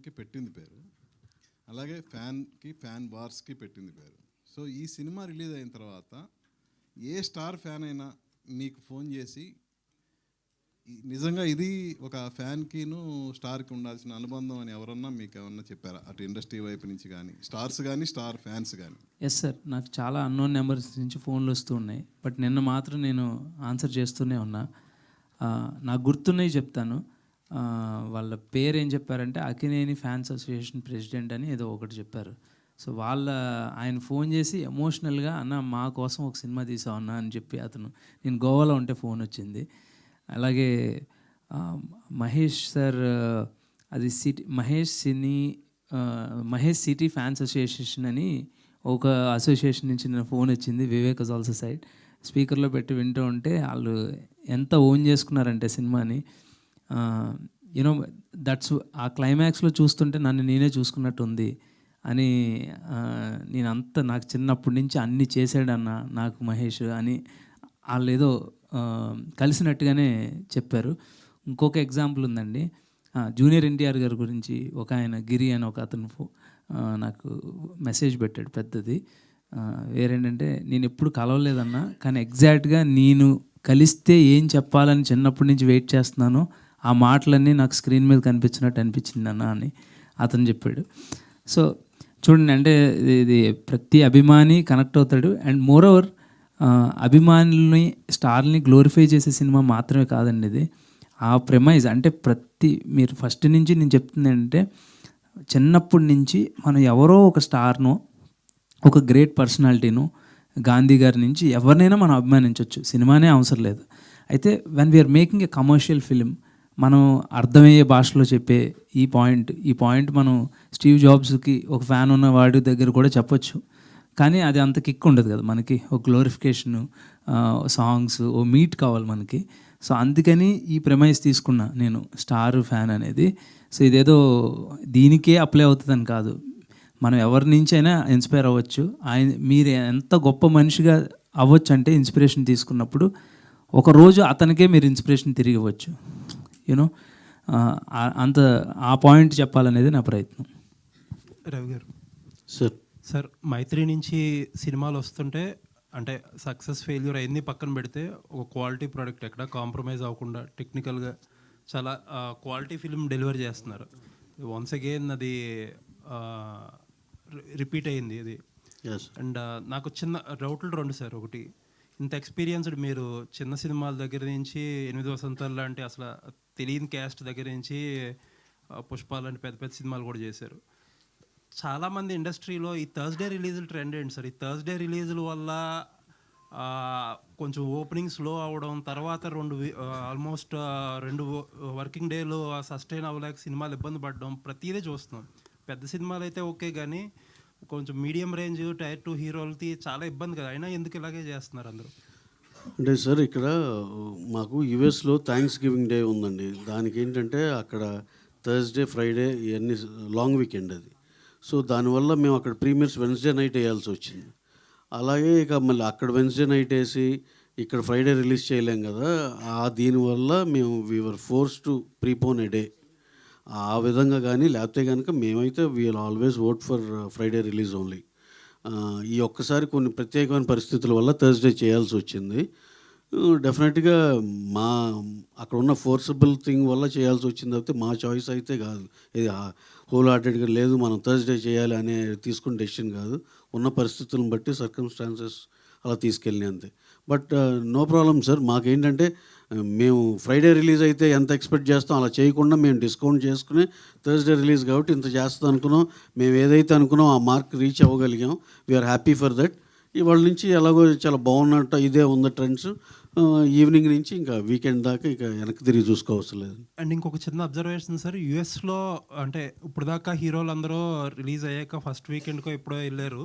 ఫ్యాన్కి పెట్టింది పేరు, అలాగే ఫ్యాన్కి ఫ్యాన్ వార్స్కి పెట్టింది పేరు. సో ఈ సినిమా రిలీజ్ అయిన తర్వాత ఏ స్టార్ ఫ్యాన్ అయినా మీకు ఫోన్ చేసి నిజంగా ఇది ఒక ఫ్యాన్కిను స్టార్కి ఉండాల్సిన అనుబంధం అని ఎవరన్నా మీకు ఏమన్నా చెప్పారా, అటు ఇండస్ట్రీ వైపు నుంచి కానీ, స్టార్స్ కానీ స్టార్ ఫ్యాన్స్ కానీ? ఎస్ సార్, నాకు చాలా అన్నోన్ నెంబర్స్ నుంచి ఫోన్లు వస్తూ ఉన్నాయి. బట్ నిన్న మాత్రం నేను ఆన్సర్ చేస్తూనే ఉన్నా. నాకు గుర్తున్నాయి చెప్తాను. వాళ్ళ పేరు ఏం చెప్పారంటే అక్కినేని ఫ్యాన్స్ అసోసియేషన్ ప్రెసిడెంట్ అని ఏదో ఒకటి చెప్పారు. సో ఆయన ఫోన్ చేసి ఎమోషనల్గా అన్న మా కోసం ఒక సినిమా తీసావు అన్న అని చెప్పి నేను గోవాలో ఉంటే ఫోన్ వచ్చింది. అలాగే మహేష్ సార్, అది మహేష్ సిటీ ఫ్యాన్స్ అసోసియేషన్ అని ఒక అసోసియేషన్ నుంచి నేను ఫోన్ వచ్చింది. Vivek was also side. స్పీకర్లో పెట్టి వింటూ ఉంటే వాళ్ళు ఎంత ఓన్ చేసుకున్నారంటే సినిమాని. యూనో దట్స్ ఆ క్లైమాక్స్లో చూస్తుంటే నన్ను నేనే చూసుకున్నట్టు ఉంది అని. నాకు చిన్నప్పటి నుంచి అన్నీ చేశాడన్న నాకు మహేష్ అని వాళ్ళు ఏదో కలిసినట్టుగానే చెప్పారు. ఇంకొక ఎగ్జాంపుల్ ఉందండి, జూనియర్ ఎన్టీఆర్ గారి గురించి ఒక ఆయన గిరి అని ఒక అతను నాకు మెసేజ్ పెట్టాడు పెద్దది. వేరేంటంటే నేను ఎప్పుడు కలవలేదన్నా, కానీ ఎగ్జాక్ట్గా నేను కలిస్తే ఏం చెప్పాలని చిన్నప్పటి నుంచి వెయిట్ చేస్తున్నానో ఆ మాటలన్నీ నాకు స్క్రీన్ మీద కనిపించినట్టు అనిపించింది అన్న అని అతను చెప్పాడు. సో చూడండి, అంటే ఇది ప్రతి అభిమాని కనెక్ట్ అవుతాడు. అండ్ మోర్ ఓవర్ అభిమానుల్ని స్టార్ని గ్లోరిఫై చేసే సినిమా మాత్రమే కాదండి ఇది. ఆ ప్రెమైజ్ అంటే మీరు ఫస్ట్ నుంచి నేను చెప్తుంది ఏంటంటే, చిన్నప్పటి నుంచి మనం ఎవరో ఒక స్టార్ను, ఒక గ్రేట్ పర్సనాలిటీను, గాంధీ గారి నుంచి ఎవరినైనా మనం అభిమానించవచ్చు, సినిమానే అవసరం లేదు. అయితే when we're making a commercial film, మనం అర్థమయ్యే భాషలో చెప్పే ఈ పాయింట్ మనం స్టీవ్ జాబ్స్కి ఒక ఫ్యాన్ ఉన్న వాడి దగ్గర కూడా చెప్పొచ్చు. కానీ అది అంత కిక్ ఉండదు కదా మనకి. ఒక గ్లోరిఫికేషను, సాంగ్స్, ఓ మీట్ కావాలి మనకి. సో అందుకని ఈ ప్రెమైజ్ తీసుకున్నా నేను, స్టార్ ఫ్యాన్ అనేది. సో ఇదేదో దీనికే అప్లై అవుతుందని కాదు, మనం ఎవరి నుంచి అయినా ఇన్స్పైర్ అవ్వచ్చు. మీరు ఎంత గొప్ప మనిషిగా అవ్వచ్చు అంటే ఇన్స్పిరేషన్ తీసుకున్నప్పుడు ఒకరోజు అతనికే మీరు ఇన్స్పిరేషన్ తిరిగి ఇవ్వచ్చు. యూనో అంత ఆ పాయింట్ చెప్పాలనేది నా ప్రయత్నం. రవి గారు సార్ మైత్రి నుంచి సినిమాలు వస్తుంటే, అంటే సక్సెస్ ఫెయిల్యూర్ అయింది పక్కన పెడితే, ఒక క్వాలిటీ ప్రోడక్ట్ ఎక్కడ కాంప్రమైజ్ అవ్వకుండా టెక్నికల్గా చాలా క్వాలిటీ ఫిల్మ్ డెలివర్ చేస్తున్నారు. వన్స్ అగైన్ అది రిపీట్ అయింది ఇది. అండ్ నాకు చిన్న డౌట్లు రెండు సార్. ఒకటి, ఇంత ఎక్స్పీరియన్స్డ్ మీరు చిన్న సినిమాల దగ్గర నుంచి 8 వసంతాలు లాంటి అసలు తెలియని క్యాస్ట్ దగ్గర నుంచి పుష్ప లాంటి పెద్ద పెద్ద సినిమాలు కూడా చేశారు. చాలామంది ఇండస్ట్రీలో ఈ థర్స్డే రిలీజులు ట్రెండ్ ఏంటి సార్? ఈ థర్స్డే రిలీజుల వల్ల కొంచెం ఓపెనింగ్ స్లో అవ్వడం, తర్వాత ఆల్మోస్ట్ 2 వర్కింగ్ డేలు సస్టైన్ అవ్వలేక సినిమాలు ఇబ్బంది పడడం ప్రతిదీ చూస్తున్నాం. పెద్ద సినిమాలు అయితే ఓకే, కానీ కొంచెం మీడియం రేంజ్ టైర్ 2 హీరోలకి చాలా ఇబ్బంది కదా. అయినా ఎందుకు ఇలాగే చేస్తున్నారు అందరూ? అంటే సార్, ఇక్కడ మాకు యుఎస్లో థ్యాంక్స్ గివింగ్ డే ఉందండి. దానికి ఏంటంటే అక్కడ థర్స్డే, ఫ్రైడే ఇవన్నీ లాంగ్ వీకెండ్ అది. సో దానివల్ల మేము అక్కడ ప్రీమియర్స్ వెన్స్డే నైట్ వేయాల్సి వచ్చింది. అలాగే ఇక మళ్ళీ అక్కడ వెన్స్డే నైట్ వేసి ఇక్కడ ఫ్రైడే రిలీజ్ చేయలేం కదా. దీనివల్ల మేము we're forced to prepone a day. ఆ విధంగా కానీ లేకపోతే కనుక మేమైతే we're always opt for Friday release only. ఈ ఒక్కసారి కొన్ని ప్రత్యేకమైన పరిస్థితుల వల్ల థర్స్డే చేయాల్సి వచ్చింది. డెఫినెట్గా అక్కడ ఉన్న ఫోర్సబుల్ థింగ్ వల్ల చేయాల్సి వచ్చింది, అయితే మా చాయిస్ అయితే కాదు. ఇది హోల్ హార్టెడ్గా లేదు మనం థర్స్డే చేయాలి అనే తీసుకున్న డెసిషన్ కాదు. ఉన్న పరిస్థితులను బట్టి సర్కమ్స్టాన్సెస్ అలా తీసుకెళ్ళినాయి అంతే. But no problem sir. మాకేంటంటే మేము ఫ్రైడే రిలీజ్ అయితే ఎంత ఎక్స్పెక్ట్ చేస్తాం అలా చేయకుండా మేము డిస్కౌంట్ చేసుకుని థర్స్డే రిలీజ్ కాబట్టి ఇంత చేస్తాం అనుకున్నాం. మేము ఏదైతే అనుకున్నాం ఆ మార్క్ రీచ్ అవ్వగలిగాం. We're happy for that. ఇవాళ నుంచి ఎలాగో చాలా బాగున్నట్టు ఇదే ఉంది ట్రెండ్స్. ఈవినింగ్ నుంచి ఇంకా వీకెండ్ దాకా ఇక వెనక్కి తిరిగి చూసుకోవసం లేదు. అండ్ ఇంకొక చిన్న అబ్జర్వేషన్ సార్, యూఎస్లో అంటే ఇప్పుడు దాకా హీరోలు అందరూ రిలీజ్ అయ్యాక ఫస్ట్ వీకెండ్కో ఎప్పుడో వెళ్ళారు.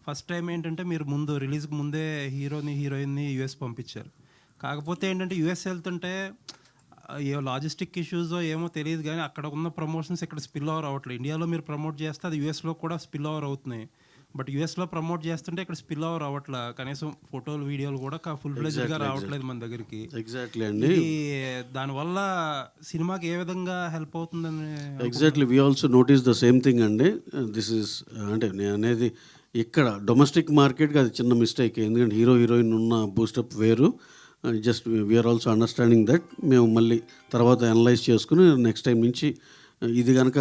ఫస్ట్ టైం ఏంటంటే మీరు ముందు రిలీజ్కి ముందే హీరోయిన్ని యూఎస్ పంపించారు. కాకపోతే ఏంటంటే యూఎస్ వెళ్తుంటే ఏ లాజిస్టిక్ ఇష్యూస్ ఏమో తెలియదు, కానీ అక్కడ ఉన్న ప్రమోషన్స్ ఇక్కడ స్పిల్ ఓవర్ అవ్వట్లేదు. ఇండియాలో మీరు ప్రమోట్ చేస్తే అది యూఎస్లో కూడా స్పిల్ ఓవర్ అవుతున్నాయి. బట్ యూఎస్లో ప్రమోట్ చేస్తుంటే ఇక్కడ స్పిల్ ఓవర్ అవ్వట్లా, కనీసం ఫోటోలు వీడియోలు కూడా ఫుల్ ఫ్లెజ్డ్గా రావట్లేదు మన దగ్గరికి. ఎగ్జాక్ట్లీ అండి. ఇది దానివల్ల సినిమాకి ఏ విధంగా హెల్ప్ అవుతుందని? Exactly we also notice the same thing అండి. దిస్ ఈస్ అంటే నేను అనేది ఇక్కడ డొమెస్టిక్ మార్కెట్కి అది చిన్న మిస్టేక్, ఎందుకంటే హీరోయిన్ ఉన్న బూస్టప్ వేరు. Just we're also understanding that. మేము మళ్ళీ తర్వాత అనలైజ్ చేసుకుని నెక్స్ట్ టైం నుంచి ఇది కనుక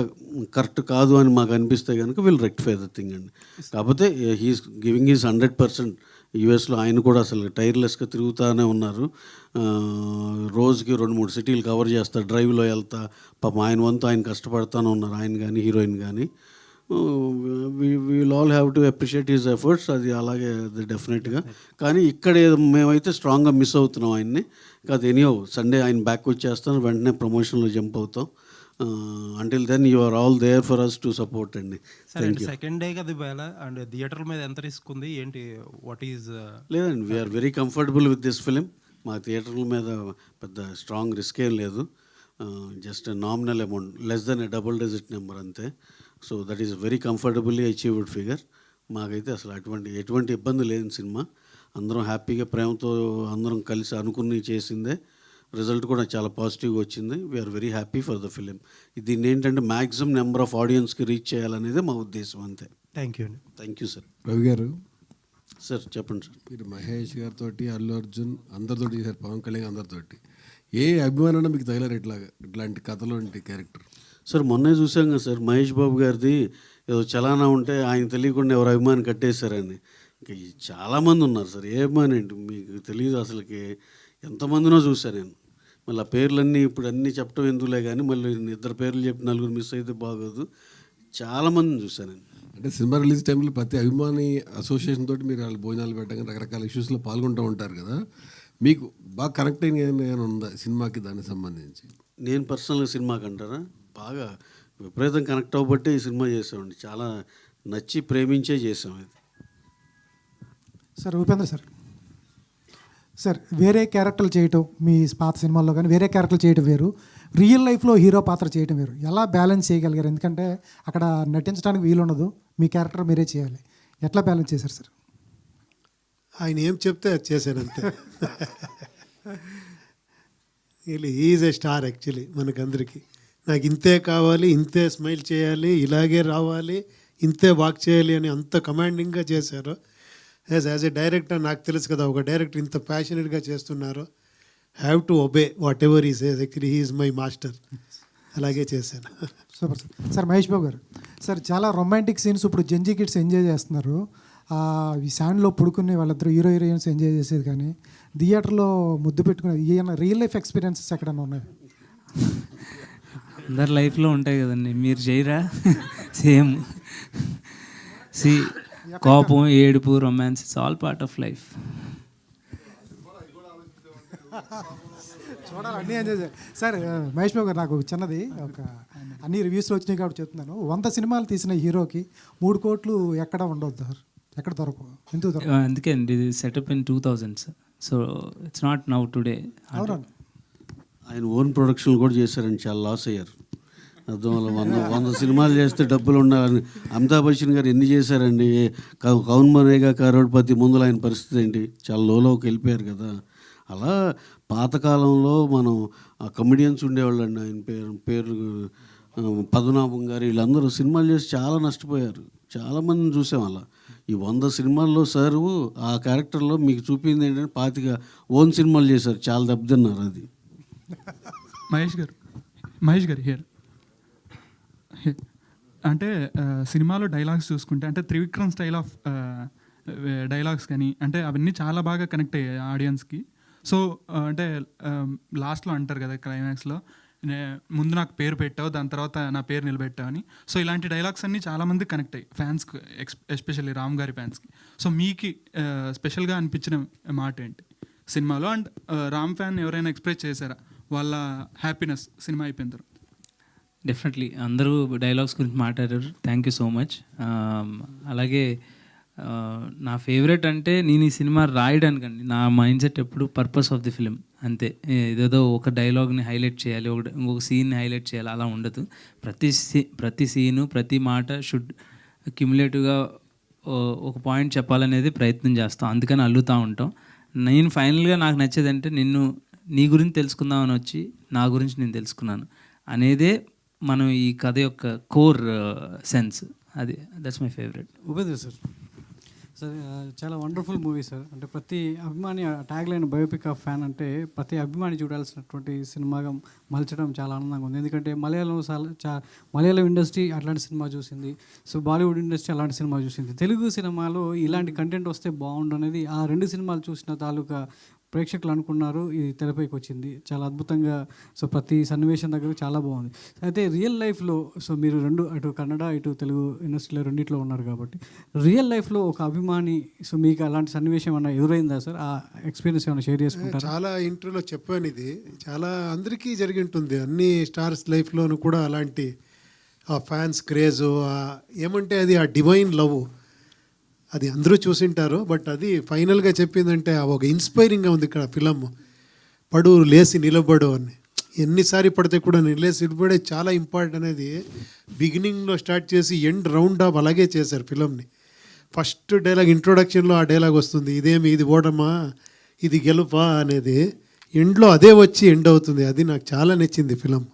కరెక్ట్ కాదు అని మాకు అనిపిస్తే కనుక విల్ రెక్టిఫై ద థింగ్ అండి. కాకపోతే హీఈస్ గివింగ్ ఈజ్ 100%. యూఎస్లో ఆయన కూడా అసలు టైర్లెస్గా తిరుగుతూనే ఉన్నారు. రోజుకి 2-3 సిటీలు కవర్ చేస్తారు, డ్రైవ్లో వెళ్తా. పాపం ఆయన వంతు ఆయన కష్టపడుతూనే ఉన్నారు, ఆయన కానీ హీరోయిన్ కానీ. Will all have to appreciate his efforts. అది అలాగే అది డెఫినెట్గా. కానీ ఇక్కడ మేమైతే స్ట్రాంగ్గా మిస్ అవుతున్నాం ఆయన్ని. కాదు ఎనీహౌ సండే ఆయన బ్యాక్ వచ్చేస్తాను, వెంటనే ప్రమోషన్లో జంప్ అవుతాం. Until then you are all there for us to support అండి. సరే, సెకండ్ డే కదా వేళ అండ్ థియేటర్ మీద ఎంత రిస్క్ ఉంది ఏంటి, వాట్ ఈజ్? లేదండి, we're very comfortable with this film. మా థియేటర్ల మీద పెద్ద స్ట్రాంగ్ రిస్క్ ఏం లేదు. Just nominal amount, less than a double digit number అంతే. So that is very comfortably achieved figure. మాకైతే అసలు ఎటువంటి ఇబ్బంది లేని సినిమా. అందరం హ్యాపీగా ప్రేమతో అందరం కలిసి అనుకుని చేసిందే. రిజల్ట్ కూడా చాలా పాజిటివ్గా వచ్చింది. We're very happy for the film. దీన్ని ఏంటంటే మ్యాక్సిమం నెంబర్ ఆఫ్ ఆడియన్స్కి రీచ్ చేయాలనేది మా ఉద్దేశం అంతే. థ్యాంక్ యూ అండి. Thank you sir. రవి గారు, సార్ చెప్పండి సార్. మీరు మహేష్ గారితో, అల్లు అర్జున్ అందరితోటి, సార్ పవన్ కళ్యాణ్ అందరితోటి ఏ అభిమానం మీకు తగిలారు ఇట్లాంటి కథలో క్యారెక్టర్? సార్ మొన్నే చూసాం కదా సార్, మహేష్ బాబు గారిది ఏదో చలానా ఉంటే ఆయన తెలియకుండా ఎవరు అభిమాని కట్టేశారని. ఇంకా చాలామంది ఉన్నారు సార్. ఏ అభిమాని ఏంటి మీకు తెలియదు అసలుకి. ఎంతమందినో చూశాను నేను. మళ్ళీ ఆ పేర్లన్నీ ఇప్పుడు అన్నీ చెప్పడం ఎందుకులే, కానీ మళ్ళీ 2 పేర్లు చెప్పి 4 మిస్ అయితే బాగోదు. చాలామందిని చూశాను నేను. అంటే సినిమా రిలీజ్ టైంలో ప్రతి అభిమాని అసోసియేషన్ తోటి మీరు వాళ్ళు భోజనాలు పెట్టగా రకరకాల ఇష్యూస్లో పాల్గొంటూ ఉంటారు కదా. మీకు బాగా కనెక్ట్ అయిన ఏమైనా ఉందా సినిమాకి దానికి సంబంధించి? నేను పర్సనల్గా సినిమాకి అంటారా, బాగా విపరీతం కనెక్ట్ అవ్వబట్టే ఈ సినిమా చేసామండి. చాలా నచ్చి ప్రేమించే చేసాం ఇది. సార్ ఉపేంద్ర సార్, వేరే క్యారెక్టర్లు చేయటం మీ పాత సినిమాల్లో కానీ వేరే క్యారెక్టర్లు చేయటం వేరు, రియల్ లైఫ్లో హీరో పాత్ర చేయటం వేరు. ఎలా బ్యాలెన్స్ చేయగలిగారు? ఎందుకంటే అక్కడ నటించడానికి వీలు ఉండదు, మీ క్యారెక్టర్ మీరే చేయాలి. ఎట్లా బ్యాలెన్స్ చేశారు సార్? ఆయన ఏం చెప్తే అది చేశాను అంతే. ఈజ్ ఏ స్టార్ యాక్చువల్లీ మనకందరికీ. నాకు ఇంతే కావాలి, ఇంతే స్మైల్ చేయాలి, ఇలాగే రావాలి, ఇంతే వాక్ చేయాలి అని అంత కమాండింగ్గా చేశారు. యాజ్ ఏ డైరెక్టర్ నాకు తెలుసు కదా, ఒక డైరెక్టర్ ఇంత ప్యాషనెట్గా చేస్తున్నారు. Have to obey whatever he says. Actually he is my master. అలాగే చేశాను. Super sir. మహేష్ బాబు గారు, సార్ చాలా రొమాంటిక్ సీన్స్ ఇప్పుడు జెన్జీ కిడ్స్ ఎంజాయ్ చేస్తున్నారు. ఈ శాండ్లో పుడుకుని వాళ్ళిద్దరు హీరోయిన్స్ ఎంజాయ్ చేసేది, కానీ థియేటర్లో ముద్దు పెట్టుకునేది ఈయన రియల్ లైఫ్ ఎక్స్పీరియన్సెస్ ఎక్కడన్నా ఉన్నాయి? అందరి లైఫ్లో ఉంటాయి కదండి, మీరు చేయరా? సేమ్. కోపం, ఏడుపు, romance, it's all part of life. చూడాలి, అన్నీ ఎంజాయ్ చేయాలి. సార్ మహేష్ బాబు గారు, నాకు చిన్నది అన్ని రివ్యూస్లో వచ్చినాయి కాబట్టి చెప్తున్నాను. 100 సినిమాలు తీసిన హీరోకి 3 కోట్లు ఎక్కడ ఉండొద్దు సార్, ఎక్కడ దొరకవు, ఎందుకు దొరకవు? అందుకే అండి ఇది setup in 2000s. So it's not now today. అవునండి, ఆయన ఓన్ ప్రొడక్షన్ కూడా చేశారండి, చాలా లాస్ అయ్యారు. అర్థం వల్ల 100 సినిమాలు చేస్తే డబ్బులు ఉండాలని. అమితాబ్ బచ్చన్ గారు ఎన్ని చేశారండి? కౌన్ బనేగా కరోడ్పతి ముందులో ఆయన పరిస్థితి ఏంటి? చాలా లోకి వెళ్ళిపోయారు కదా. అలా పాతకాలంలో మనం కమెడియన్స్ ఉండేవాళ్ళండి. ఆయన పేరు పద్మనాభం గారు, వీళ్ళందరూ సినిమాలు చేసి చాలా నష్టపోయారు. చాలామందిని చూసాం అలా. ఈ 100 సినిమాల్లో సారు ఆ క్యారెక్టర్లో మీకు చూపింది ఏంటంటే 25 ఓన్ సినిమాలు చేశారు, చాలా దెబ్బతిన్నారు. అది మహేష్ గారు హియర్. అంటే సినిమాలో డైలాగ్స్ చూసుకుంటే అంటే త్రివిక్రమ్ స్టైల్ ఆఫ్ డైలాగ్స్ కానీ అంటే అవన్నీ చాలా బాగా కనెక్ట్ అయ్యాయి ఆడియన్స్కి. సో అంటే లాస్ట్లో అంటారు కదా క్లైమాక్స్లో, ముందు నాకు పేరు పెట్టావు, దాని తర్వాత నా పేరు నిలబెట్టావు అని. సో ఇలాంటి డైలాగ్స్ అన్నీ చాలామంది కనెక్ట్ అయ్యి ఫ్యాన్స్కి, ఎస్పెషల్లీ రామ్ గారి ఫ్యాన్స్కి. సో మీకు స్పెషల్గా అనిపించిన మాట ఏంటి సినిమాలో? అండ్ రామ్ ఫ్యాన్ ఎవరైనా ఎక్స్ప్రెస్ చేశారా వాళ్ళ హ్యాపీనెస్ సినిమా అయిపోయిన తర్వాత? డెఫినెట్లీ అందరూ డైలాగ్స్ గురించి మాట్లాడారు, థ్యాంక్ యూ సో మచ్. అలాగే నా ఫేవరెట్ అంటే నేను ఈ సినిమా రాయడానికండి, నా మైండ్ సెట్ ఎప్పుడు పర్పస్ ఆఫ్ ది ఫిలిం అంతే. ఏదేదో ఒక డైలాగ్ని హైలైట్ చేయాలి, ఇంకొక సీన్ని హైలైట్ చేయాలి, అలా ఉండదు. ప్రతి సీను, ప్రతి మాట షుడ్ క్యుములేటివ్గా ఒక పాయింట్ చెప్పాలనేది ప్రయత్నం చేస్తాం, అందుకని అల్లుతూ ఉంటాం. నేను ఫైనల్గా నాకు నచ్చేది అంటే నీ గురించి తెలుసుకుందామని వచ్చి నా గురించి నేను తెలుసుకున్నాను అనేదే మనం ఈ కథ యొక్క కోర్ సెన్స్. అది that's my favourite. Upendra sir, sir చాలా వండర్ఫుల్ మూవీ సార్. అంటే ప్రతి అభిమాని tag line biopic of fan అంటే ప్రతి అభిమాని చూడాల్సినటువంటి సినిమాగా మలచడం చాలా ఆనందంగా ఉంది. ఎందుకంటే మలయాళం ఇండస్ట్రీ అట్లాంటి సినిమా చూసింది, సో బాలీవుడ్ ఇండస్ట్రీ అలాంటి సినిమా చూసింది. తెలుగు సినిమాలో ఇలాంటి కంటెంట్ వస్తే బాగుండు అనేది ఆ 2 సినిమాలు చూసిన తాలూకా ప్రేక్షకులు అనుకున్నారు. ఇది తెరపైకి వచ్చింది చాలా అద్భుతంగా. సో ప్రతి సన్నివేశం దగ్గర చాలా బాగుంది. అయితే రియల్ లైఫ్లో, సో మీరు అటు కన్నడ ఇటు తెలుగు ఇండస్ట్రీలో రెండిట్లో ఉన్నారు కాబట్టి రియల్ లైఫ్లో ఒక అభిమాని, సో మీకు అలాంటి సన్నివేశం ఏమన్నా ఎదురైందా సార్? ఆ ఎక్స్పీరియన్స్ ఏమైనా షేర్ చేసుకుంటారా? చాలా ఇంటర్వ్యూలో చెప్పాను, ఇది చాలా అందరికీ జరిగి ఉంటుంది. అన్ని స్టార్స్ లైఫ్లోనూ కూడా అలాంటి ఆ ఫ్యాన్స్ క్రేజ్, ఏమంటే అది ఆ డివైన్ లవ్, అది అందరూ చూసింటారు. బట్ అది ఫైనల్గా చెప్పిందంటే ఒక ఇన్స్పైరింగ్గా ఉంది ఇక్కడ ఫిలం. పడు లేసి నిలబడు అని, ఎన్నిసారి పడితే కూడా లేసి నిలబడే చాలా ఇంపార్టెంట్ అనేది బిగినింగ్లో స్టార్ట్ చేసి ఎండ్ రౌండ్ ఆఫ్ అలాగే చేశారు ఫిలంని. ఫస్ట్ డైలాగ్ ఇంట్రొడక్షన్లో ఆ డైలాగ్ వస్తుంది, ఇది ఓడమా ఇది గెలుపా అనేది. ఎండ్లో అదే వచ్చి ఎండ్ అవుతుంది. అది నాకు చాలా నచ్చింది ఫిలం.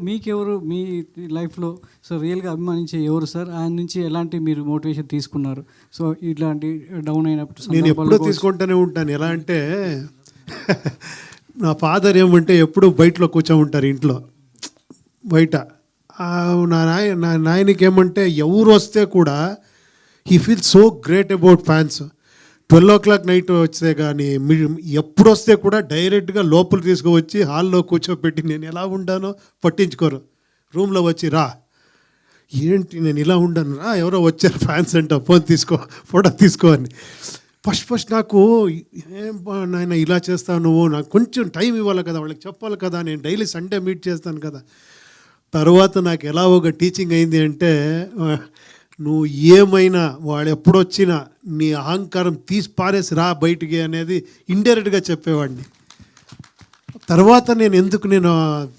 మీకెవరు మీ లైఫ్లో సో రియల్గా అభిమానించే ఎవరు సార్? ఆయన నుంచి ఎలాంటి మీరు మోటివేషన్ తీసుకున్నారు? సో ఇట్లాంటి డౌన్ అయినప్పుడు నేను ఎప్పుడూ తీసుకుంటూనే ఉంటాను. ఎలా అంటే నా ఏమంటే ఎప్పుడు బయటలో కూర్చో ఉంటారు ఇంట్లో బయట. నా నాయనకి ఏమంటే ఎవరు వస్తే కూడా he feel so great about fans. 12 o'clock night వస్తే కానీ ఎప్పుడు వస్తే కూడా డైరెక్ట్గా లోపల తీసుకువచ్చి హాల్లో కూర్చోబెట్టి నేను ఎలా ఉండానో పట్టించుకోరు. రూమ్లో వచ్చి రా, ఏంటి నేను ఇలా ఉండాను రా, ఎవరో వచ్చారు ఫ్యాన్స్ అంట, ఫోటో తీసుకో అని. ఫస్ట్ నాకు ఏం నాయన ఇలా చేస్తావు నువ్వు, నాకు కొంచెం టైం ఇవ్వాలి కదా, వాళ్ళకి చెప్పాలి కదా, నేను డైలీ సండే మీట్ చేస్తాను కదా. తర్వాత నాకు ఎలా ఒక టీచింగ్ అయింది అంటే, నువ్వు ఏమైనా వాడు ఎప్పుడొచ్చినా నీ అహంకారం తీసి పారేసి రా బయటికి అనేది ఇండైరెక్ట్గా చెప్పేవాడిని. తర్వాత నేను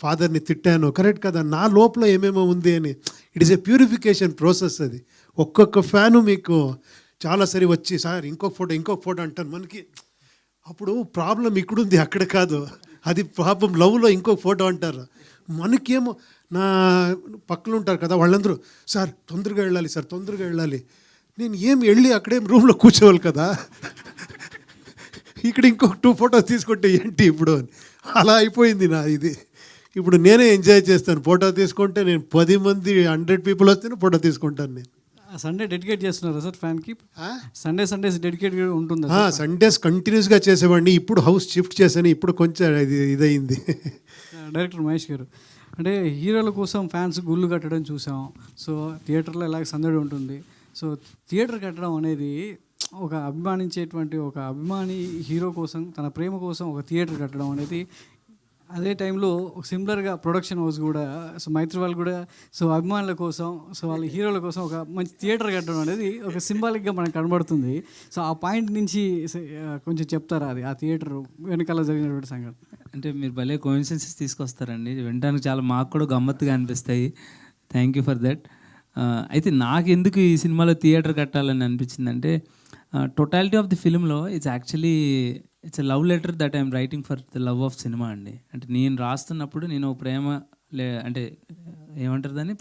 ఫాదర్ని తిట్టాను, కరెక్ట్ కదా, నా లోపల ఏమేమో ఉంది అని. It is a purification process అది. ఒక్కొక్క ఫ్యాను మీకు చాలా సరి వచ్చి సార్ ఇంకొక ఫోటో అంటాను మనకి. అప్పుడు ప్రాబ్లం ఇక్కడుంది అక్కడ కాదు, అది పాపం లవ్లో ఇంకొక ఫోటో అంటారు. మనకేమో నా పక్కన ఉంటారు కదా వాళ్ళందరూ సార్ తొందరగా వెళ్ళాలి. నేను వెళ్ళి అక్కడేం రూమ్లో కూర్చోవాలి కదా, ఇక్కడ ఇంకొక 2 photos తీసుకుంటే ఏంటి ఇప్పుడు అని. అలా అయిపోయింది నా ఇది. ఇప్పుడు నేనే ఎంజాయ్ చేస్తాను. ఫోటో తీసుకుంటే నేను 10 మంది 100 people వస్తేనే ఫోటో తీసుకుంటాను. నేను సండే డెడికేట్ చేస్తున్నారా సార్ ఫ్యాన్కి? సండేస్ డెడికేట్ ఉంటుందా? సండేస్ కంటిన్యూస్గా చేసేవాడిని. ఇప్పుడు హౌస్ షిఫ్ట్ చేశాను, ఇప్పుడు కొంచెం ఇదయింది. డైరెక్టర్ మహేష్ గారు, అంటే హీరోల కోసం ఫ్యాన్స్ గుళ్ళు కట్టడం చూసాం. సో థియేటర్లో ఇలాగ సందడి ఉంటుంది. సో థియేటర్ కట్టడం అనేది ఒక అభిమాని హీరో కోసం, తన ప్రేమ కోసం ఒక థియేటర్ కట్టడం అనేది, అదే టైంలో సిమిలర్గా ప్రొడక్షన్ హౌస్ కూడా, సో మైత్రి వాళ్ళు కూడా సో అభిమానుల కోసం, సో వాళ్ళ హీరోల కోసం ఒక మంచి థియేటర్ కట్టడం అనేది ఒక సింబాలిక్గా మనకు కనబడుతుంది. సో ఆ పాయింట్ నుంచి కొంచెం చెప్తారా, అది ఆ థియేటర్ వెనకాల జరిగినటువంటి సంఘటన? అంటే మీరు భలే కోయిన్సిడెన్సెస్ తీసుకొస్తారండి, వినడానికి చాలా మాకు కూడా గమ్మత్తుగా అనిపిస్తాయి. Thank you for that. అయితే నాకు ఎందుకు ఈ సినిమాలో థియేటర్ కట్టాలని అనిపించిందంటే, టోటాలిటీ ఆఫ్ ది ఫిల్మ్లో it's a love letter that I'm writing for the love of cinema అండి. అంటే నేను రాస్తున్నప్పుడు నేను అంటే ఏమంటారు దాన్ని,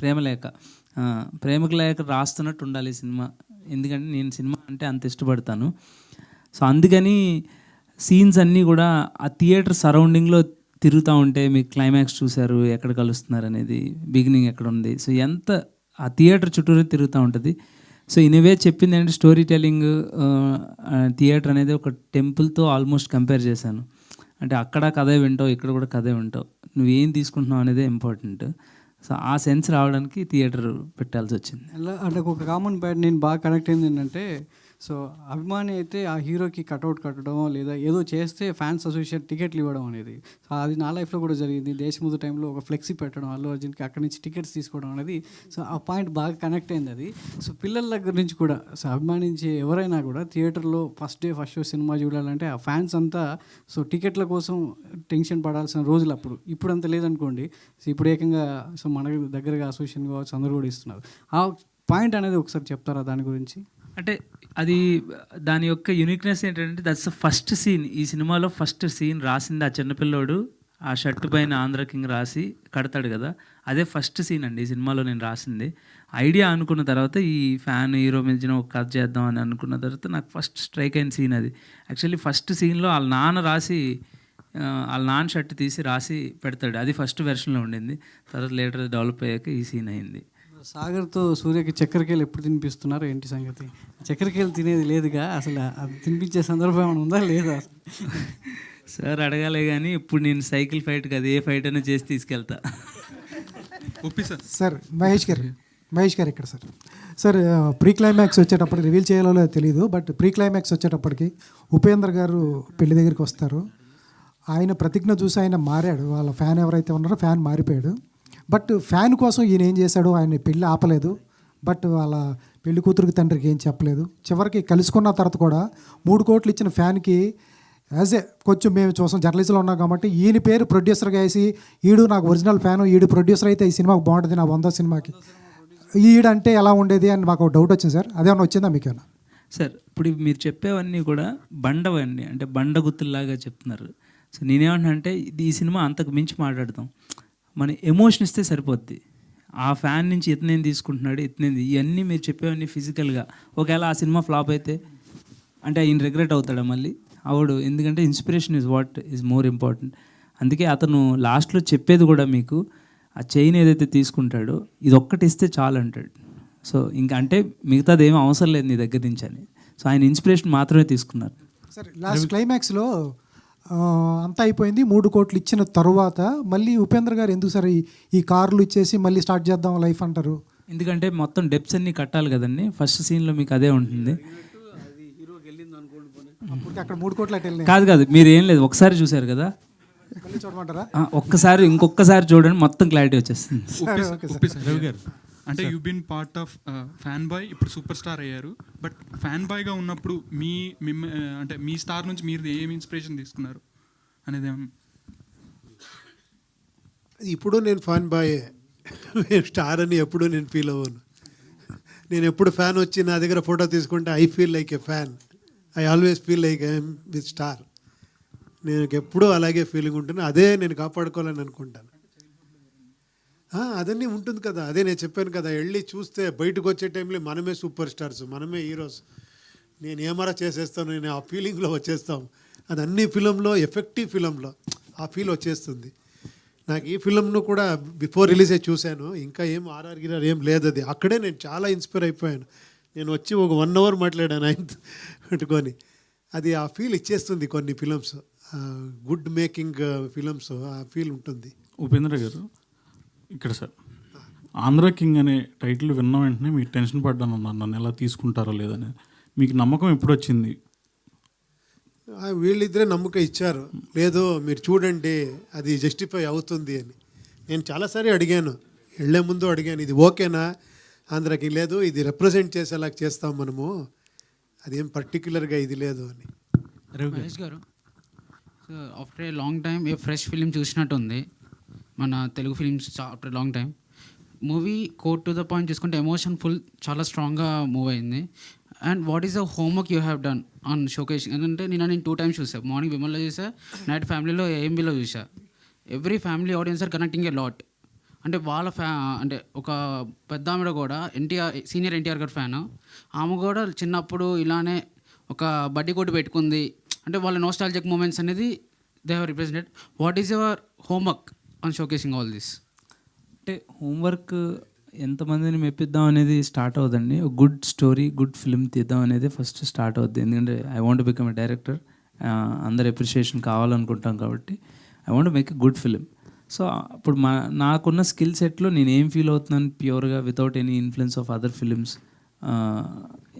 ప్రేమకు లేక రాస్తున్నట్టు ఉండాలి ఈ సినిమా. ఎందుకంటే నేను సినిమా అంటే అంత ఇష్టపడతాను. సో అందుకని సీన్స్ అన్నీ కూడా ఆ థియేటర్ సరౌండింగ్లో తిరుగుతూ ఉంటే, మీకు క్లైమాక్స్ చూశారు ఎక్కడ కలుస్తున్నారు అనేది, బిగినింగ్ ఎక్కడ ఉంది, సో ఎంత ఆ థియేటర్ చుట్టూరు తిరుగుతూ ఉంటుంది. సో ఇన్వే చెప్పింది ఏంటంటే, స్టోరీ టెల్లింగ్ థియేటర్ అనేది ఒక టెంపుల్తో ఆల్మోస్ట్ కంపేర్ చేశాను. అంటే అక్కడ కథే వింటావు, ఇక్కడ కూడా కథే వింటావు, నువ్వేం తీసుకుంటున్నావు అనేదే ఇంపార్టెంట్. సో ఆ సెన్స్ రావడానికి థియేటర్ పెట్టాల్సి వచ్చింది. అంటే ఒక కామన్ పాయింట్ నేను బాగా కనెక్ట్ అయింది ఏంటంటే, సో అభిమాని అయితే ఆ హీరోకి కట్అవుట్ కట్టడం లేదా ఏదో చేస్తే ఫ్యాన్స్ అసోసియేషన్ టికెట్లు ఇవ్వడం అనేది, సో అది నా లైఫ్లో కూడా జరిగింది. దేశముద్ర టైంలో ఒక ఫ్లెక్సీ పెట్టడం, అల్లు అర్జున్కి అక్కడి నుంచి టికెట్స్ తీసుకోవడం అనేది, సో ఆ పాయింట్ బాగా కనెక్ట్ అయింది అది. సో పిల్లల దగ్గర నుంచి కూడా, సో అభిమానించే ఎవరైనా కూడా థియేటర్లో ఫస్ట్ షో సినిమా చూడాలంటే ఆ ఫ్యాన్స్ అంతా సో టికెట్ల కోసం టెన్షన్ పడాల్సిన రోజులు అప్పుడు. ఇప్పుడు అంత లేదనుకోండి. సో ఇప్పుడు ఏకంగా సో మన దగ్గరగా అసోసియేషన్ కావచ్చు అందరూ కూడా ఇస్తున్నారు. ఆ పాయింట్ అనేది ఒకసారి చెప్తారా దాని గురించి? అంటే అది దాని యొక్క యూనిక్నెస్ ఏంటంటే దట్స్ ద ఫస్ట్ సీన్. ఈ సినిమాలో ఫస్ట్ సీన్ రాసింది ఆ చిన్నపిల్లోడు ఆ షర్ట్ పైన ఆంధ్ర కింగ్ రాసి కడతాడు కదా, అదే ఫస్ట్ సీన్ అండి ఈ సినిమాలో నేను రాసింది. ఐడియా అనుకున్న తర్వాత ఈ ఫ్యాన్ హీరో మధ్యన ఒక కథ చేద్దాం అని అనుకున్న తర్వాత నాకు ఫస్ట్ స్ట్రైక్ అయిన సీన్ అది. యాక్చువల్లీ ఫస్ట్ సీన్లో వాళ్ళ నాన్న రాసి వాళ్ళ నాన్న షర్ట్ తీసి రాసి పెడతాడు, అది ఫస్ట్ వెర్షన్లో ఉండింది. తర్వాత లేటర్ డెవలప్ అయ్యాక ఈ సీన్ అయింది. సాగర్తో సూర్యకి చక్కెరకేళి ఎప్పుడు తినిపిస్తున్నారు ఏంటి సంగతి? చక్కెరకేళి తినేది లేదుగా, అసలు అది తినిపించే సందర్భం ఏమైనా ఉందా లేదా? సార్ అడగాలే కానీ ఇప్పుడు నేను సైకిల్ ఫైట్ కదా ఏ ఫైట్ అయినా చేసి తీసుకెళ్తా. సార్ మహేష్ గారు ఇక్కడ సార్ ప్రీ క్లైమాక్స్ వచ్చేటప్పటికి రివీల్ చేయాలో లేదో తెలియదు, బట్ ప్రీ క్లైమాక్స్ వచ్చేటప్పటికి ఉపేంద్ర గారు పెళ్లి దగ్గరికి వస్తారు. ఆయన ప్రతిజ్ఞ చూసి ఆయన మారాడు, వాళ్ళ ఫ్యాన్ ఎవరైతే ఉన్నారో ఫ్యాన్ మారిపోయాడు. బట్ ఫ్యాన్ కోసం ఈయన ఏం చేశాడు, ఆయన పెళ్ళి ఆపలేదు, బట్ వాళ్ళ పెళ్లి కూతురికి తండ్రికి ఏం చెప్పలేదు. చివరికి కలుసుకున్న తర్వాత కూడా 3 కోట్లు ఇచ్చిన ఫ్యాన్కి యాజ్ ఏ కొంచెం మేము చూసాం జర్నలిస్ట్లో ఉన్నాం కాబట్టి ఈయన పేరు ప్రొడ్యూసర్గా వేసి ఈడు నాకు ఒరిజినల్ ఫ్యాను, ఈడు ప్రొడ్యూసర్ అయితే ఈ సినిమాకి బాగుంటుంది నా 100 సినిమాకి, ఈడంటే ఎలా ఉండేది అని మాకు డౌట్ వచ్చింది సార్. అదేమన్నా వచ్చిందా మీకేమన్నా? సార్ ఇప్పుడు మీరు చెప్పేవన్నీ కూడా బండవన్నీ అంటే బండ గుత్తుల్లాగా చెప్తున్నారు. సో నేనేమంటున్నా అంటే ఈ సినిమా అంతకు మించి మాట్లాడతాం, మన ఎమోషన్ ఇస్తే సరిపోద్ది. ఆ ఫ్యాన్ నుంచి ఇతనేం తీసుకుంటున్నాడు, ఇతనేది, ఇవన్నీ మీరు చెప్పేవన్నీ ఫిజికల్గా. ఒకవేళ ఆ సినిమా ఫ్లాప్ అయితే అంటే ఆయన రిగ్రెట్ అవుతాడా? మళ్ళీ అవడు, ఎందుకంటే inspiration is what is more important. అందుకే అతను లాస్ట్లో చెప్పేది కూడా మీకు ఆ చైన్ ఏదైతే తీసుకుంటాడో ఇది ఒక్కటి ఇస్తే చాలు అంటాడు. సో ఇంకా అంటే మిగతాది ఏమీ అవసరం లేదు నీ దగ్గర నుంచి అని. సో ఆయన ఇన్స్పిరేషన్ మాత్రమే తీసుకున్నారు. సార్ లాస్ట్ క్లైమాక్స్లో అంతా అయిపోయింది, 3 కోట్లు ఇచ్చిన తర్వాత మళ్ళీ ఉపేంద్ర గారు ఎందుకు సార్ ఈ కార్లు ఇచ్చేసి మళ్ళీ స్టార్ట్ చేద్దాం లైఫ్ అంటారు? ఎందుకంటే మొత్తం డెప్స్ అన్నీ కట్టాలి కదండి. ఫస్ట్ సీన్లో మీకు అదే ఉంటుంది. అక్కడ 3 కోట్లు అటు వెళ్ళినాయి. కాదు మీరు ఏం లేదు, ఒకసారి చూశారు కదా, మళ్ళీ చూడమంటారా? ఇంకొకసారి చూడండి, మొత్తం క్లారిటీ వచ్చేస్తుంది. రవి గారు అంటే you been part of fan boy, ఇప్పుడు సూపర్ స్టార్ అయ్యారు. బట్ ఫ్యాన్ బాయ్గా ఉన్నప్పుడు అంటే మీ స్టార్ నుంచి మీరు ఏం ఇన్స్పిరేషన్ తీసుకున్నారు అనేది ఇప్పుడు నేను ఫ్యాన్ బాయే, స్టార్ అని ఎప్పుడు నేను ఫీల్ అవ్వను. నేను ఎప్పుడు ఫ్యాన్ వచ్చి నా దగ్గర ఫోటో తీసుకుంటే I feel like a fan, I always feel like I'm with star. నేను ఎప్పుడూ అలాగే ఫీలింగ్ ఉంటుంది, అదే నేను కాపాడుకోవాలని అనుకుంటాను. అదన్నీ ఉంటుంది కదా, అదే నేను చెప్పాను కదా, వెళ్ళి చూస్తే బయటకు వచ్చే టైంలో మనమే సూపర్ స్టార్స్, మనమే హీరోస్, నేను ఏమరా చేసేస్తాను, నేను ఆ ఫీలింగ్లో వచ్చేస్తాం. అది అన్ని ఫిలంలో ఎఫెక్టివ్ ఫిలంలో ఆ ఫీల్ వచ్చేస్తుంది. నాకు ఈ ఫిలంను కూడా బిఫోర్ రిలీజే చూశాను, ఇంకా ఏం ఆర్ఆర్ గిరార్ ఏం లేదు. అది అక్కడే నేను చాలా ఇన్స్పైర్ అయిపోయాను. నేను వచ్చి ఒక 1 అవర్ మాట్లాడాను ఆయన పెట్టుకొని. అది ఆ ఫీల్ ఇచ్చేస్తుంది కొన్ని ఫిలమ్స్, గుడ్ మేకింగ్ ఫిలమ్స్, ఆ ఫీల్ ఉంటుంది. ఉపేంద్ర గారు ఇక్కడ సార్, ఆంధ్ర కింగ్ అనే టైటిల్ విన్న వెంటనే మీకు టెన్షన్ పడ్డాను అన్నారు, నన్ను ఎలా తీసుకుంటారో లేదని. మీకు నమ్మకం ఎప్పుడు వచ్చింది? వీళ్ళిద్దరే నమ్మకం ఇచ్చారు, లేదు మీరు చూడండి అది జస్టిఫై అవుతుంది అని. నేను చాలాసారి అడిగాను, వెళ్ళే ముందు అడిగాను, ఇది ఓకేనా ఆంధ్రాకి, లేదు ఇది రిప్రజెంట్ చేసేలా చేస్తాం మనము, అదేం పర్టికులర్గా ఇది లేదు అని. Mahesh garu, after a long time a fresh film చూసినట్టు ఉంది మన Telugu films. After long time movie got to the point చూసుకుంటే ఎమోషన్ ఫుల్ చాలా స్ట్రాంగ్గా మూవ్ అయింది. And what is the homework you have done on showcasing? ఎందుకంటే నేను 2 టైమ్స్ చూసాను, మార్నింగ్ విమల్లో చూసా, నైట్ ఫ్యామిలీలో ఏఎంబీలో చూసా. Every family audience are connecting a lot. అంటే వాళ్ళ అంటే ఒక పెద్ద ఆమెడ కూడా సీనియర్ ఎన్టీఆర్ గారి ఫ్యాన్, ఆమె కూడా చిన్నప్పుడు ఇలానే ఒక బడ్డీ కొట్టు పెట్టుకుంది. అంటే వాళ్ళ నోస్టాలజిక్ మూమెంట్స్ అనేది they have represented. What is your homework on showcasing all this? అంటే హోంవర్క్ ఎంతమందిని మెప్పిద్దాం అనేది స్టార్ట్ అవుతుందండి. గుడ్ స్టోరీ, గుడ్ ఫిల్మ్ తీద్దాం అనేది ఫస్ట్ స్టార్ట్ అవుద్ది. ఎందుకంటే I want become a director, అందరు అప్రిషియేషన్ కావాలనుకుంటాం కాబట్టి I want make a good film. So ఇప్పుడు నాకున్న స్కిల్ సెట్లో నేను ఏం ఫీల్ అవుతున్నాను ప్యూర్గా without any influence of other films,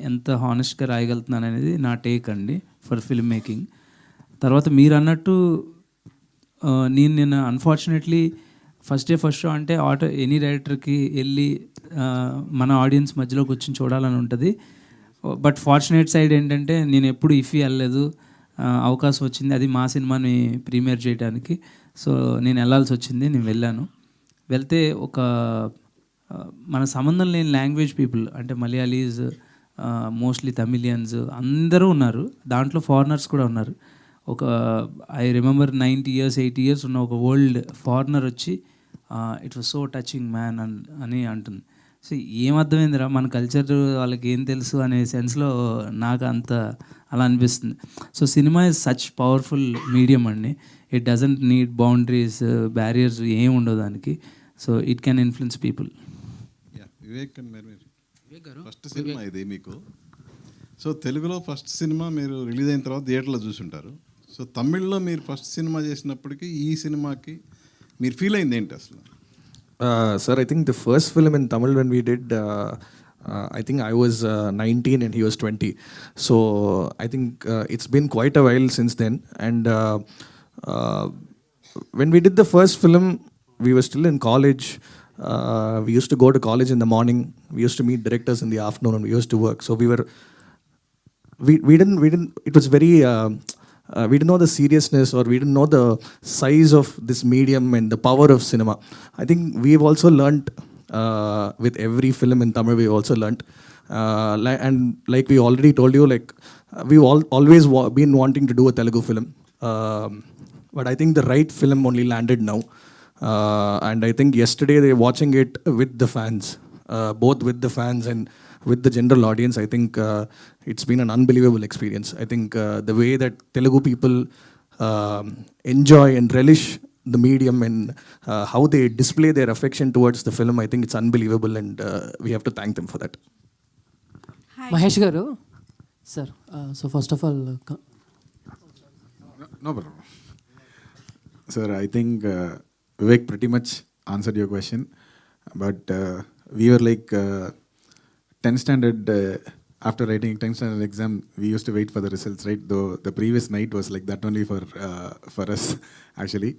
ఎంత హానెస్ట్గా రాయగలుగుతున్నాను అనేది నా టేక్ అండి ఫర్ ఫిల్మ్ మేకింగ్. తర్వాత మీరు అన్నట్టు నేను అన్ఫార్చునేట్లీ ఫస్ట్ షో అంటే ఎనీ డైరెక్టర్కి వెళ్ళి మన ఆడియన్స్ మధ్యలో కూర్చొని చూడాలని ఉంటుంది. బట్ ఫార్చునేట్ సైడ్ ఏంటంటే నేను ఎప్పుడు ఇఫీ వెళ్ళలేదు, అవకాశం వచ్చింది, అది మా సినిమాని ప్రీమియర్ చేయడానికి. సో నేను వెళ్ళాల్సి వచ్చింది, నేను వెళ్ళాను. వెళ్తే ఒక మన సంబంధం లేని లాంగ్వేజ్ పీపుల్ అంటే మలయాళీస్, మోస్ట్లీ తమిళియన్స్ అందరూ ఉన్నారు, దాంట్లో ఫారినర్స్ కూడా ఉన్నారు. ఒక ఐ రిమెంబర్ 90 years 80 years ఉన్న ఒక ఓల్డ్ ఫారినర్ వచ్చి it was so touching man అని అంటుంది. సో ఏమర్థమైందిరా మన కల్చర్ వాళ్ళకి ఏం తెలుసు అనే సెన్స్లో నాకు అంత అలా అనిపిస్తుంది. So cinema is such powerful medium అండి. It doesn't need boundaries, barriers ఏం ఉండవు దానికి. So it can influence people. Vivek first cinema ఇది మీకు. సో తెలుగులో ఫస్ట్ సినిమా మీరు రిలీజ్ అయిన తర్వాత థియేటర్లో చూసుంటారు. సో తమిళ్లో మీరు ఫస్ట్ సినిమా చేసినప్పటికీ ఈ సినిమాకి మీరు ఫీల్ అయింది ఏంటి అసలు? Sir, I think the first film in Tamil when we did, I think I was 19 and he was 20. So I think it's been quite a while since then. And when we did the first film, we were still in college. We used to go to college in the morning. We used to meet directors in the afternoon, and we used to work. So we didn't. It was very. We didn't know the seriousness, or we didn't know the size of this medium and the power of cinema. I think we've also learnt with every film in Tamil. We've also learnt, and like we already told you, like we've always been wanting to do a Telugu film, but I think the right film only landed now. And I think yesterday they were watching it with the fans, both with the fans and with the general audience. I think it's been an unbelievable experience. I think the way that Telugu people enjoy and relish the medium and how they display their affection towards the film, I think it's unbelievable, and we have to thank them for that. Mahesh garu, sir, so first of all, no problem. Sir, I think Vivek pretty much answered your question, but we were like 10th standard, after writing 10th standard exam, we used to wait for the results, right? Though the previous night was like that only for us, actually.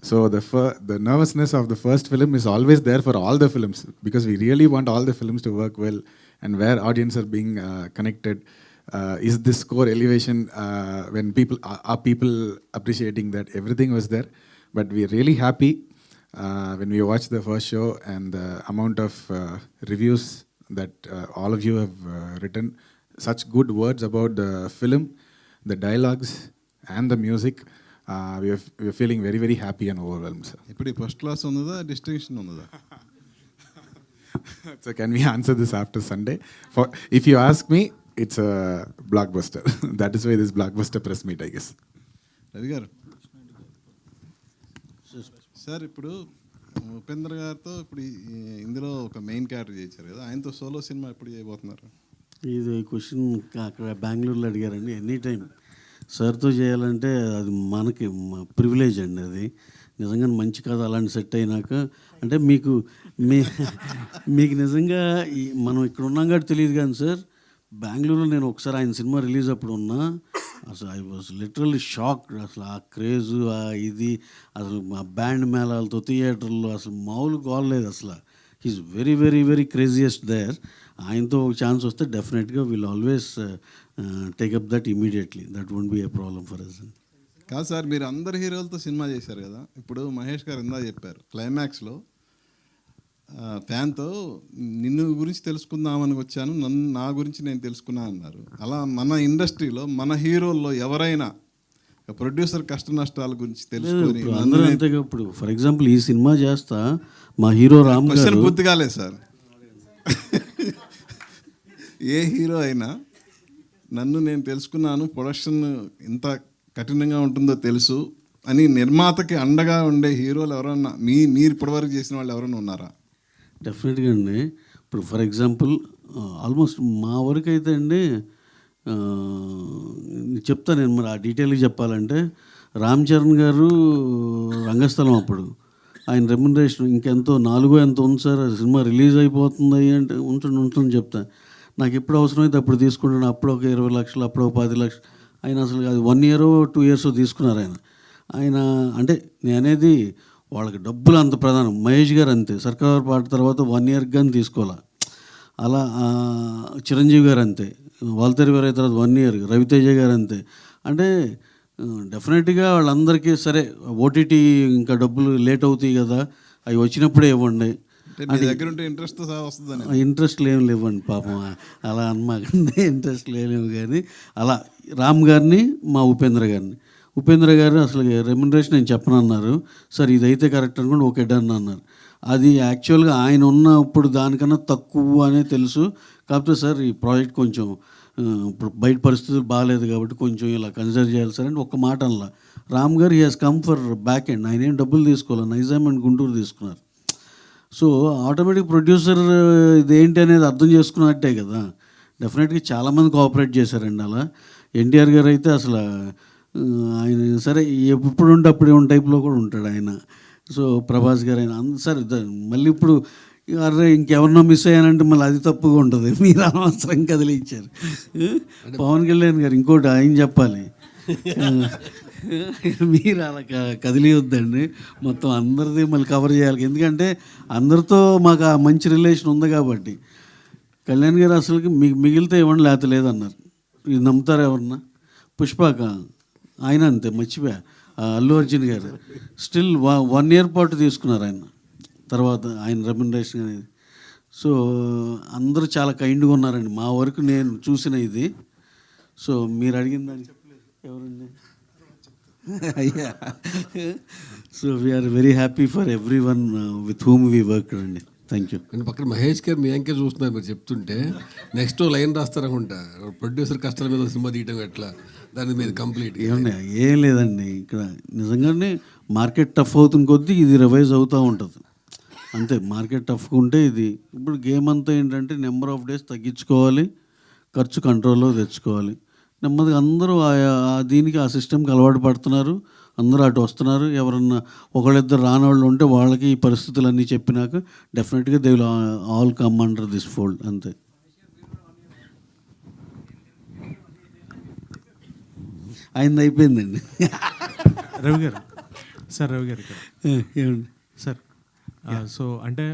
So the nervousness of the first film is always there for all the films, because we really want all the films to work well, and where audience are being connected. Is this score elevation when people appreciating that everything was there? But we are really happy when we watched the first show and the amount of reviews that all of you have written, such good words about the film, the dialogues and the music. We are feeling very, very happy and overwhelmed, sir. ఇప్పుడు first class ఉన్నదా, distinction ఉన్నదా? So can we answer this after Sunday? If you ask me, it's a blockbuster. That is why this blockbuster press meet, I guess. Ravi గారు sir, ఇప్పుడు ఉపేంద్ర గారితో ఇప్పుడు ఇందులో ఒక main character చేశారు కదా, ఆయనతో సోలో సినిమా ఎప్పుడు చేయబోతున్నారు? ఇది క్వశ్చన్ అక్కడ బెంగళూరులో అడిగారండి. ఎనీ టైం సార్తో చేయాలంటే అది మనకి ప్రివిలేజ్ అండి. అది నిజంగా మంచి కథ అలాంటి సెట్ అయినాక అంటే మీకు నిజంగా మనం ఇక్కడ ఉన్నాం కాబట్టి తెలియదు కానీ సార్, బెంగళూరులో నేను ఒకసారి ఆయన సినిమా రిలీజ్ అప్పుడు ఉన్నా, అసలు ఐ వాజ్ లిటరల్లీ షాక్డ్. అసలు ఆ క్రేజు ఇది అసలు మా బ్యాండ్ మేళాలతో థియేటర్లో అసలు మామూలు గోల్లేదు అసలు. He's very very very craziest there. ఆయనతో ఒక ఛాన్స్ వస్తే డెఫినెట్గా will always take up that immediately. That won't be a problem for us. కాదు సార్, మీరు అందరు హీరోలతో సినిమా చేశారు కదా, ఇప్పుడు మహేష్ గారు ఇందా చెప్పారు క్లైమాక్స్లో ఫ్యాన్తో నిన్ను గురించి తెలుసుకుందామని వచ్చాను, నా గురించి నేను తెలుసుకున్నా అన్నారు. అలా మన ఇండస్ట్రీలో మన హీరోల్లో ఎవరైనా ప్రొడ్యూసర్ కష్ట నష్టాల గురించి తెలుసుకొని అందరూ అంతే. ఇప్పుడు ఫర్ ఎగ్జాంపుల్ ఈ సినిమా చేస్తా మా హీరో రామ్ గారు పూర్తి కాలేదు సార్. ఏ హీరో అయినా నన్ను నేను తెలుసుకున్నాను, ప్రొడక్షన్ ఇంత కఠినంగా ఉంటుందో తెలుసు అని నిర్మాతకి అండగా ఉండే హీరోలు ఎవరన్నా మీరు ఇప్పటివరకు చేసిన వాళ్ళు ఎవరైనా ఉన్నారా? డెఫినెట్గా అండి. ఇప్పుడు ఫర్ ఎగ్జాంపుల్ ఆల్మోస్ట్ మా వరకు అయితే అండి చెప్తాను నేను, మరి ఆ డీటెయిల్గా చెప్పాలంటే రామ్ చరణ్ గారు రంగస్థలం అప్పుడు ఆయన రెమ్యునరేషన్ ఇంకెంతో 4 ఎంతో ఉంది సార్, సినిమా రిలీజ్ అయిపోతుంది అంటే ఉంటుంది చెప్తా. నాకు ఎప్పుడు అవసరమైతే అప్పుడు తీసుకుంటాను. అప్పుడు ఒక 20 లక్షలు, అప్పుడు ఒక 10 లక్షలు. ఆయన అసలు అది 1 year 2 years తీసుకున్నారు ఆయన. అంటే నేను అనేది వాళ్ళకి డబ్బులు అంత ప్రధానం. మహేష్ గారు అంతే, సర్కార్ పాట తర్వాత 1 year కానీ తీసుకోవాలా. అలా చిరంజీవి గారు అంతే, వాల్తేరి గారు అయిన తర్వాత 1 year, రవితేజ గారు అంతే. అంటే డెఫినెట్గా వాళ్ళందరికీ సరే ఓటీటీ ఇంకా డబ్బులు లేట్ అవుతాయి కదా, అవి వచ్చినప్పుడే ఇవ్వండి. అంటే మీ దగ్గర ఉంటే ఇంట్రెస్ట్తో సహా వస్తుందని. ఇంట్రెస్ట్లు ఏం లేవండి పాపం, అలా అనమాకండి. ఇంట్రెస్ట్లు ఏం కానీ అలా రామ్ గారిని, మా ఉపేంద్ర గారు అసలు రెమ్యునరేషన్ నేను చెప్పనన్నారు. సార్ ఇదైతే కరెక్ట్ అనుకోండి, ఓకే డన్ అన్నారు. అది యాక్చువల్గా ఆయన ఉన్నప్పుడు దానికన్నా తక్కువ అనే తెలుసు. కాకపోతే సార్ ఈ ప్రాజెక్ట్ కొంచెం ఇప్పుడు బయట పరిస్థితులు బాగాలేదు కాబట్టి కొంచెం ఇలా కన్సిడర్ చేయాలి సార్ అంటే ఒక్క మాట అనలా. రామ్ గారు he has come for back end, ఆయన ఏం డబ్బులు తీసుకోవాలి, నైజాం అండ్ గుంటూరు తీసుకున్నారు. సో ఆటోమేటిక్ ప్రొడ్యూసర్ ఇదేంటి అనేది అర్థం చేసుకున్నట్టే కదా. డెఫినెట్గా చాలామంది కోఆపరేట్ చేశారండి అలా. ఎన్టీఆర్ గారు అయితే అసలు ఆయన సరే ఎప్పుడు ఉంటే అప్పుడే ఉన్న టైప్లో కూడా ఉంటాడు ఆయన. సో ప్రభాస్ గారు ఆయన సరే మళ్ళీ ఇప్పుడు అరే ఇంకెవరినో మిస్ అయ్యానంటే మళ్ళీ అది తప్పుగా ఉంటుంది. మీరు అనవసరం కదిలించారు. పవన్ కళ్యాణ్ గారు ఇంకోటి ఆయన చెప్పాలి, మీరు అలా కదిలియొద్దండి, మొత్తం అందరిది మళ్ళీ కవర్ చేయాలి. ఎందుకంటే అందరితో మాకు ఆ మంచి రిలేషన్ ఉంది కాబట్టి. కళ్యాణ్ గారు అసలుకి మీకు మిగిలితే ఇవ్వండి లేకపోతే లేదన్నారు. ఇది నమ్ముతారు ఎవరన్నా? పుష్పక ఆయన అంతే మర్చిపోయా. అల్లు అర్జున్ గారు స్టిల్ 1 year పాటు తీసుకున్నారు ఆయన తర్వాత ఆయన రెమ్యునరేషన్ అనేది. సో అందరూ చాలా కైండ్గా ఉన్నారండి మా వరకు నేను చూసిన ఇది. సో మీరు అడిగిన దాన్ని ఎవరండి అయ్యా. So we're very happy for everyone with whom we work అండి. Thank you. అంటే పక్కన మహేష్ గారు మీ అంకే చూస్తున్నారు మీరు చెప్తుంటే, నెక్స్ట్ లైన్ రాస్తారనుకుంటా, ప్రొడ్యూసర్ కష్టాల మీద సినిమా తీయటం ఎట్లా, దాని మీద కంప్లీట్ ఏమన్నా ఏం లేదండి. ఇక్కడ నిజంగానే మార్కెట్ టఫ్ అవుతున్న కొద్దీ ఇది రివైజ్ అవుతూ ఉంటుంది అంతే. మార్కెట్ టఫ్గా ఉంటే ఇది ఇప్పుడు గేమ్ అంతా ఏంటంటే నెంబర్ ఆఫ్ డేస్ తగ్గించుకోవాలి, ఖర్చు కంట్రోల్లో తెచ్చుకోవాలి. నెమ్మదిగా అందరూ దీనికి ఆ సిస్టమ్కి అలవాటు పడుతున్నారు, అందరూ అటు వస్తున్నారు. ఎవరన్నా ఒకళ్ళిద్దరు రానవాళ్ళు ఉంటే వాళ్ళకి ఈ పరిస్థితులన్నీ చెప్పినాక డెఫినెట్గా they will all come under this fold అంతే. ఆయన అయిపోయిందండి. రవి గారు ఏమండి సార్, సో అంటే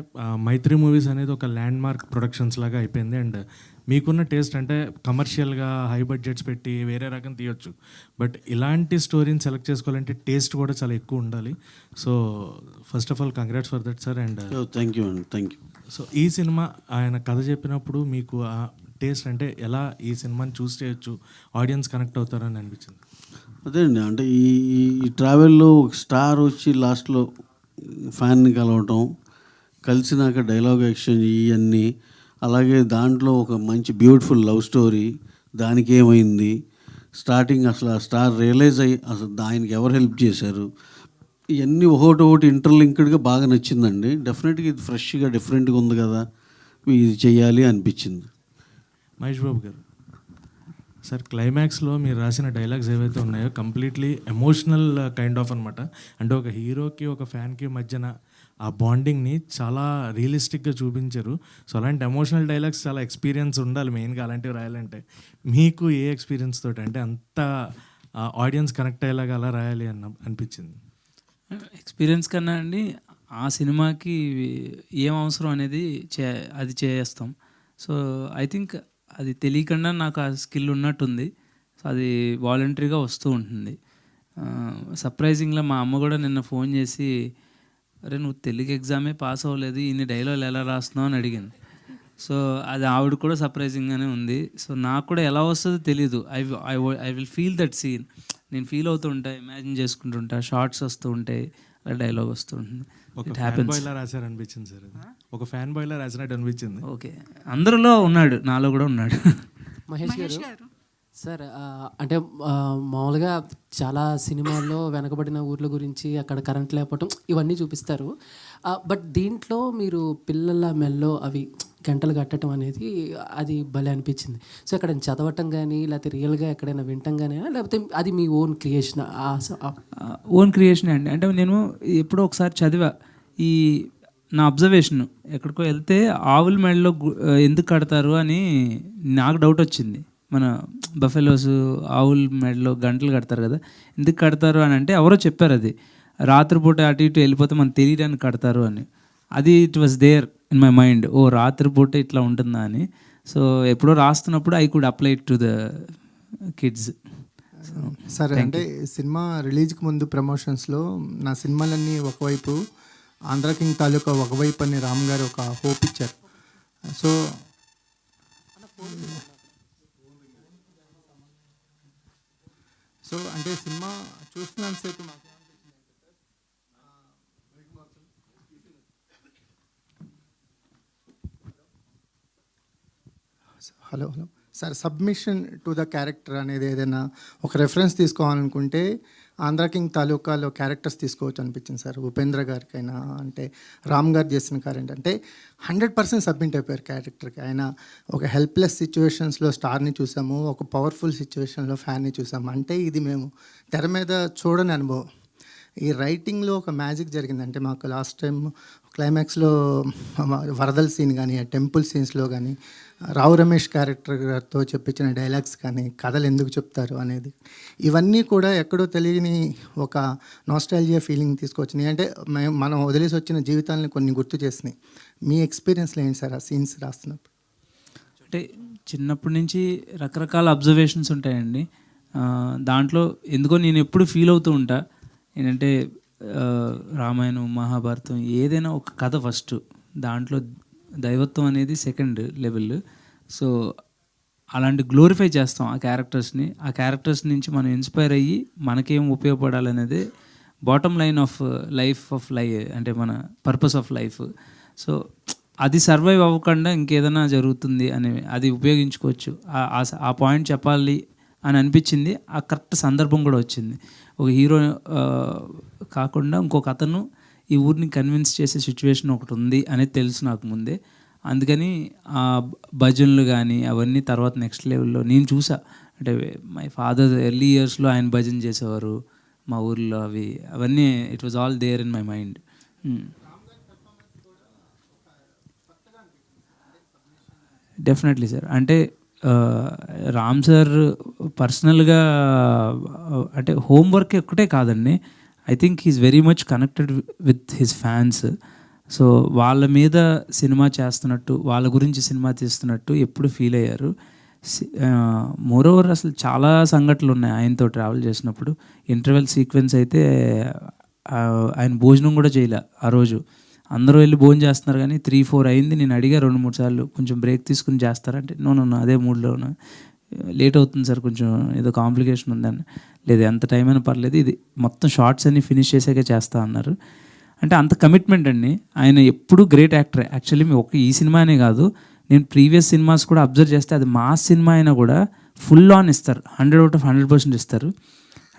మైత్రి మూవీస్ అనేది ఒక ల్యాండ్ మార్క్ ప్రొడక్షన్స్ లాగా అయిపోయింది. అండ్ మీకున్న టేస్ట్ అంటే కమర్షియల్గా హై బడ్జెట్స్ పెట్టి వేరే రకం తీయొచ్చు, బట్ ఇలాంటి స్టోరీని సెలెక్ట్ చేసుకోవాలంటే టేస్ట్ కూడా చాలా ఎక్కువ ఉండాలి. So first of all congrats for that sir. And thank you అండి, థ్యాంక్ యూ. సో ఈ సినిమా ఆయన కథ చెప్పినప్పుడు మీకు ఆ టేస్ట్ అంటే ఎలా ఈ సినిమాని చూస్ చేయొచ్చు, ఆడియన్స్ కనెక్ట్ అవుతారని అనిపించింది? అదే అండి, అంటే ఈ ట్రావెల్లో ఒక స్టార్ వచ్చి లాస్ట్లో ఫ్యాన్ని కలవటం, కలిసినాక డైలాగ్ ఎక్స్చేంజ్ ఇవన్నీ, అలాగే దాంట్లో ఒక మంచి బ్యూటిఫుల్ లవ్ స్టోరీ, దానికి ఏమైంది, స్టార్టింగ్ అసలు ఆ స్టార్ రియలైజ్ అయ్యి అసలు ఆయనకి ఎవరు హెల్ప్ చేశారు, ఇవన్నీ ఒకటి ఇంటర్లింక్డ్గా బాగా నచ్చిందండి. డెఫినెట్గా ఇది ఫ్రెష్గా డిఫరెంట్గా ఉంది కదా, ఇది చెయ్యాలి అనిపించింది. మహేష్ బాబు గారు సార్, క్లైమాక్స్లో మీరు రాసిన డైలాగ్స్ ఏవైతే ఉన్నాయో కంప్లీట్లీ ఎమోషనల్ కైండ్ ఆఫ్ అనమాట. అంటే ఒక హీరోకి ఒక ఫ్యాన్కి మధ్యన ఆ బాండింగ్ని చాలా రియలిస్టిక్గా చూపించారు. సో అలాంటి ఎమోషనల్ డైలాగ్స్ చాలా ఎక్స్పీరియన్స్ ఉండాలి మెయిన్గా అలాంటివి రాయాలంటే. మీకు ఏ ఎక్స్పీరియన్స్ తోటి అంటే అంత ఆడియన్స్ కనెక్ట్ అయ్యేలాగా అలా రాయాలి అనిపించింది? ఎక్స్పీరియన్స్ కన్నా అండి ఆ సినిమాకి ఏం అవసరం అనేది అది చేస్తాం. సో ఐ థింక్ అది తెలియకుండా నాకు ఆ స్కిల్ ఉన్నట్టుంది. సో అది వాలంటరీగా వస్తూ ఉంటుంది. సర్ప్రైజింగ్గా మా అమ్మ కూడా నిన్న ఫోన్ చేసి, అరే నువ్వు తెలుగు ఎగ్జామే పాస్ అవ్వలేదు, ఇన్ని డైలాగులు ఎలా రాస్తున్నావు అని అడిగింది. సో అది ఆవిడ కూడా సర్ప్రైజింగ్గానే ఉంది. సో నాకు కూడా ఎలా వస్తుందో తెలీదు. I will feel that scene. నేను ఫీల్ అవుతూ ఉంటా, ఇమాజిన్ చేసుకుంటుంటా, షార్ట్స్ వస్తూ ఉంటాయి, అలా డైలాగ్ వస్తూ ఉంటుంది. ఒక ఫ్యాన్ బాయ్లా రాశారు అనిపించింది సార్, ఒక ఫ్యాన్ బాయ్లా రాసినట్టు అనిపించింది. ఓకే, అందరిలో ఉన్నాడు, నాలో కూడా ఉన్నాడు. మహేష్ గారు సార్, అంటే మామూలుగా చాలా సినిమాల్లో వెనకబడిన ఊర్ల గురించి, అక్కడ కరెంట్ లేకపోవటం ఇవన్నీ చూపిస్తారు. బట్ దీంట్లో మీరు పిల్లల మెల్లో అవి గంటలు కట్టడం అనేది అది భలే అనిపించింది. సో ఎక్కడ చదవటం కానీ లేకపోతే రియల్గా ఎక్కడైనా వినటం కానీ, లేకపోతే అది మీ ఓన్ క్రియేషన్? ఓన్ క్రియేషన్ అండి. అంటే నేను ఎప్పుడో ఒకసారి చదివా, ఈ నా అబ్జర్వేషన్, ఎక్కడికో వెళ్తే ఆవుల మెడలో ఎందుకు కడతారు అని నాకు డౌట్ వచ్చింది. మన బఫెలోస్ ఆవుల మెడలో గంటలు కడతారు కదా, ఎందుకు కడతారు అని అంటే ఎవరో చెప్పారు, అది రాత్రిపూట అటు ఇటు వెళ్ళిపోతే మనం తెలియడానికి కడతారు అని. అది it was there in my mind, ఓ రాత్రిపూట ఇట్లా ఉంటుందా అని. సో ఎప్పుడో రాస్తున్నప్పుడు I could apply to the kids. సరే, అంటే సినిమా రిలీజ్కి ముందు ప్రమోషన్స్లో నా సినిమాలన్నీ ఒకవైపు ఆంధ్ర కింగ్ తాలూకా ఒకవైపు అని రామ్ గారు ఒక హోప్ ఇచ్చారు. సో అంటే సినిమా చూస్తున్నంతసేపు మాకు hello sir, submission to the character అనేది ఏదైనా ఒక రెఫరెన్స్ తీసుకోవాలనుకుంటే ఆంధ్ర కింగ్ తాలూకాలో క్యారెక్టర్స్ తీసుకోవచ్చు అనిపించింది సార్. ఉపేంద్ర గారికైనా అంటే రామ్ గారు చేసిన క్యారెక్టర్ అంటే 100% సబ్మిట్ అయిపోయారు క్యారెక్టర్కి. ఆయన ఒక హెల్ప్లెస్ సిచ్యువేషన్స్లో స్టార్ని చూసాము, ఒక పవర్ఫుల్ సిచ్యువేషన్లో ఫ్యాన్ని చూసాము. అంటే ఇది మేము తెర మీద చూడని అనుభవం. ఈ రైటింగ్లో ఒక మ్యాజిక్ జరిగిందంటే మాకు లాస్ట్ టైం క్లైమాక్స్లో వరదల సీన్ కానీ, టెంపుల్ సీన్స్లో కానీ, రావు రమేష్ క్యారెక్టర్తో చెప్పించిన డైలాగ్స్ కానీ, కథలు ఎందుకు చెప్తారు అనేది, ఇవన్నీ కూడా ఎక్కడో తెలియని ఒక నాస్టాల్జియా ఫీలింగ్ తీసుకొచ్చినాయి. అంటే మనం వదిలేసి వచ్చిన జీవితాలను కొన్ని గుర్తు చేసినాయి. మీ ఎక్స్పీరియన్స్లో ఏంటి సార్ ఆ సీన్స్ రాస్తున్నప్పుడు? అంటే చిన్నప్పటి నుంచి రకరకాల అబ్జర్వేషన్స్ ఉంటాయండి. దాంట్లో ఎందుకో నేను ఎప్పుడు ఫీల్ అవుతూ ఉంటా ఏంటంటే రామాయణం, మహాభారతం ఏదైనా ఒక కథ ఫస్ట్, దాంట్లో దైవత్వం అనేది సెకండ్ లెవెల్. సో అలాంటి గ్లోరిఫై చేస్తాం ఆ క్యారెక్టర్స్ని. ఆ క్యారెక్టర్స్ నుంచి మనం ఇన్స్పైర్ అయ్యి మనకేం ఉపయోగపడాలనేది బాటమ్ లైన్ ఆఫ్ లైఫ్ అంటే మన పర్పస్ ఆఫ్ లైఫ్. సో అది సర్వైవ్ అవ్వకుండా ఇంకేదైనా జరుగుతుంది అని అది ఉపయోగించుకోవచ్చు. ఆ పాయింట్ చెప్పాలి అని అనిపించింది. ఆ కరెక్ట్ సందర్భం కూడా వచ్చింది. ఒక హీరో కాకుండా ఇంకొక అతను ఈ ఊరిని కన్విన్స్ చేసే సిచ్యువేషన్ ఒకటి ఉంది అనేది తెలుసు నాకు ముందే. అందుకని ఆ భజనలు కానీ అవన్నీ తర్వాత నెక్స్ట్ లెవెల్లో నేను చూసా. అంటే మై ఫాదర్ ఎర్లీ ఇయర్స్లో ఆయన భజన చేసేవారు మా ఊర్లో. అవన్నీ it was all there in my mind. Definitely sir. అంటే రామ్ సార్ పర్సనల్గా అంటే హోంవర్క్ ఒక్కటే కాదండి. I think he's very much connected with his fans. So వాళ్ళ మీద సినిమా చేస్తున్నట్టు, వాళ్ళ గురించి సినిమా తీస్తున్నట్టు ఎప్పుడు ఫీల్ అయ్యారు. మోరోవర్ అసలు చాలా సంఘటనలు ఉన్నాయి ఆయనతో ట్రావెల్ చేసినప్పుడు. ఇంటర్వెల్ సీక్వెన్స్ అయితే ఆయన భోజనం కూడా చేయలే ఆ రోజు. అందరూ వెళ్ళి భోజనం చేస్తున్నారు కానీ 3-4 అయింది. నేను అడిగా 2-3 సార్లు కొంచెం బ్రేక్ తీసుకుని చేస్తారంటే నో అదే మూడ్లో ఉన్నా, లేట్ అవుతుంది సార్, కొంచెం ఏదో కాంప్లికేషన్ ఉందని. లేదు ఎంత టైం అయినా పర్లేదు, ఇది మొత్తం షార్ట్స్ అన్ని ఫినిష్ చేసాకే చేస్తా అన్నారు. అంటే అంత కమిట్మెంట్ అండి. ఆయన ఎప్పుడు గ్రేట్ యాక్టర్. యాక్చువల్లీ ఈ సినిమా అనే కాదు, నేను ప్రీవియస్ సినిమాస్ కూడా అబ్జర్వ్ చేస్తే అది మాస్ సినిమా అయినా కూడా ఫుల్ ఆన్ ఇస్తారు, 100/100% ఇస్తారు.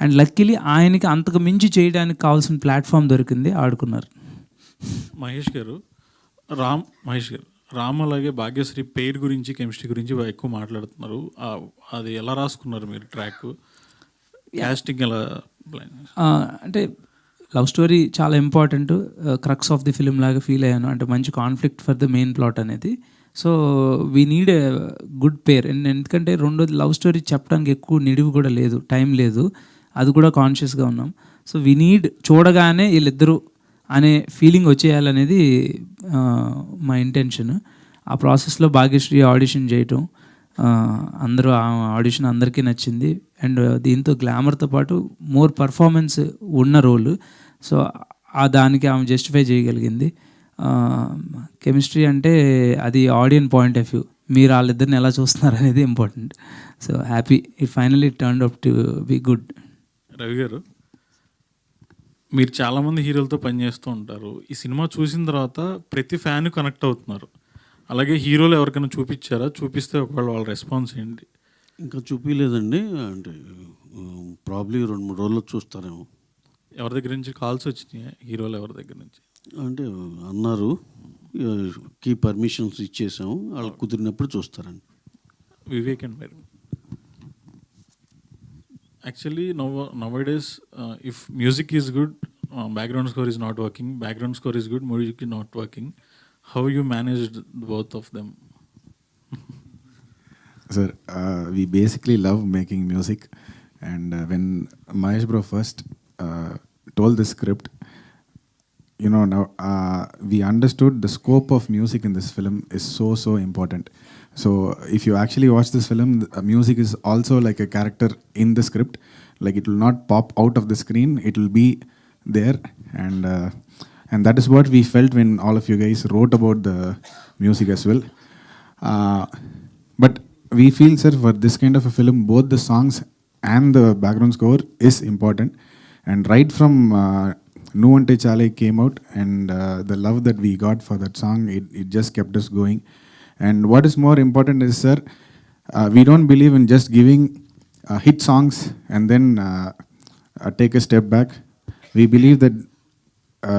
అండ్ లక్కీలీ ఆయనకి అంతకు మించి చేయడానికి కావాల్సిన ప్లాట్ఫామ్ దొరికింది, ఆడుకున్నారు. మహేష్ గారు రామ్ అలాగే భాగ్యశ్రీ పేరు గురించి, కెమిస్ట్రీ గురించి ఎక్కువ మాట్లాడుతున్నారు. అది ఎలా రాసుకున్నారు మీరు ట్రాక్? కాస్టింగ్ ఎలా? అంటే లవ్ స్టోరీ చాలా important, crux of the film లాగా ఫీల్ అయ్యాను. అంటే మంచి conflict for the main plot అనేది. So we need a good pair. ఎందుకంటే రెండోది లవ్ స్టోరీ చెప్పడానికి ఎక్కువ నిడివి కూడా లేదు, టైం లేదు, అది కూడా కాన్షియస్గా ఉన్నాం. సో వీ నీడ్ చూడగానే వీళ్ళిద్దరూ అనే ఫీలింగ్ వచ్చేయాలనేది మా ఇంటెన్షన్. ఆ ప్రాసెస్లో భాగ్యశ్రీ ఆడిషన్ చేయటం, అందరూ ఆడిషన్ అందరికీ నచ్చింది. అండ్ దీంతో గ్లామర్తో పాటు మోర్ పర్ఫార్మెన్స్ ఉన్న రోల్. సో దానికి ఆమె జస్టిఫై చేయగలిగింది. కెమిస్ట్రీ అంటే అది ఆడియన్స్ పాయింట్ ఆఫ్ వ్యూ, మీరు వాళ్ళిద్దరిని ఎలా చూస్తున్నారు అనేది important. So happy it finally turned up to be good. Ravi గారు, మీరు చాలామంది హీరోలతో పనిచేస్తూ ఉంటారు. ఈ సినిమా చూసిన తర్వాత ప్రతి ఫ్యాన్ కనెక్ట్ అవుతున్నారు. అలాగే హీరోలు ఎవరికైనా చూపించారా? చూపిస్తే ఒకవేళ వాళ్ళ రెస్పాన్స్ ఏంటి? ఇంకా చూపించలేదండి. అంటే ప్రాబ్లీ 2-3 రోజుల్లో చూస్తారేమో. ఎవరి దగ్గర నుంచి కాల్స్ వచ్చినాయి? హీరోలు ఎవరి దగ్గర నుంచి అంటే అన్నారు, కీ పర్మిషన్స్ ఇచ్చేసాము, వాళ్ళు కుదిరినప్పుడు చూస్తారండి. వివేక్ అండ్ మీరు actually nowadays if music is good, background score is not working, background score is good, music is not working. How you managed both of them? Sir, we basically love making music, and when Mahesh bro first told the script, you know, now we understood the scope of music in this film is so important. So if you actually watch this film, music is also like a character in the script. Like it will not pop out of the screen, it will be there. And And that is what we felt when all of you guys wrote about the music as well. But we feel, sir, for this kind of a film, both the songs and the background score is important. And right from Nuante Chale came out, and the love that we got for that song, it just kept us going. And what is more important is, sir, we don't believe in just giving hit songs and then take a step back. We believe that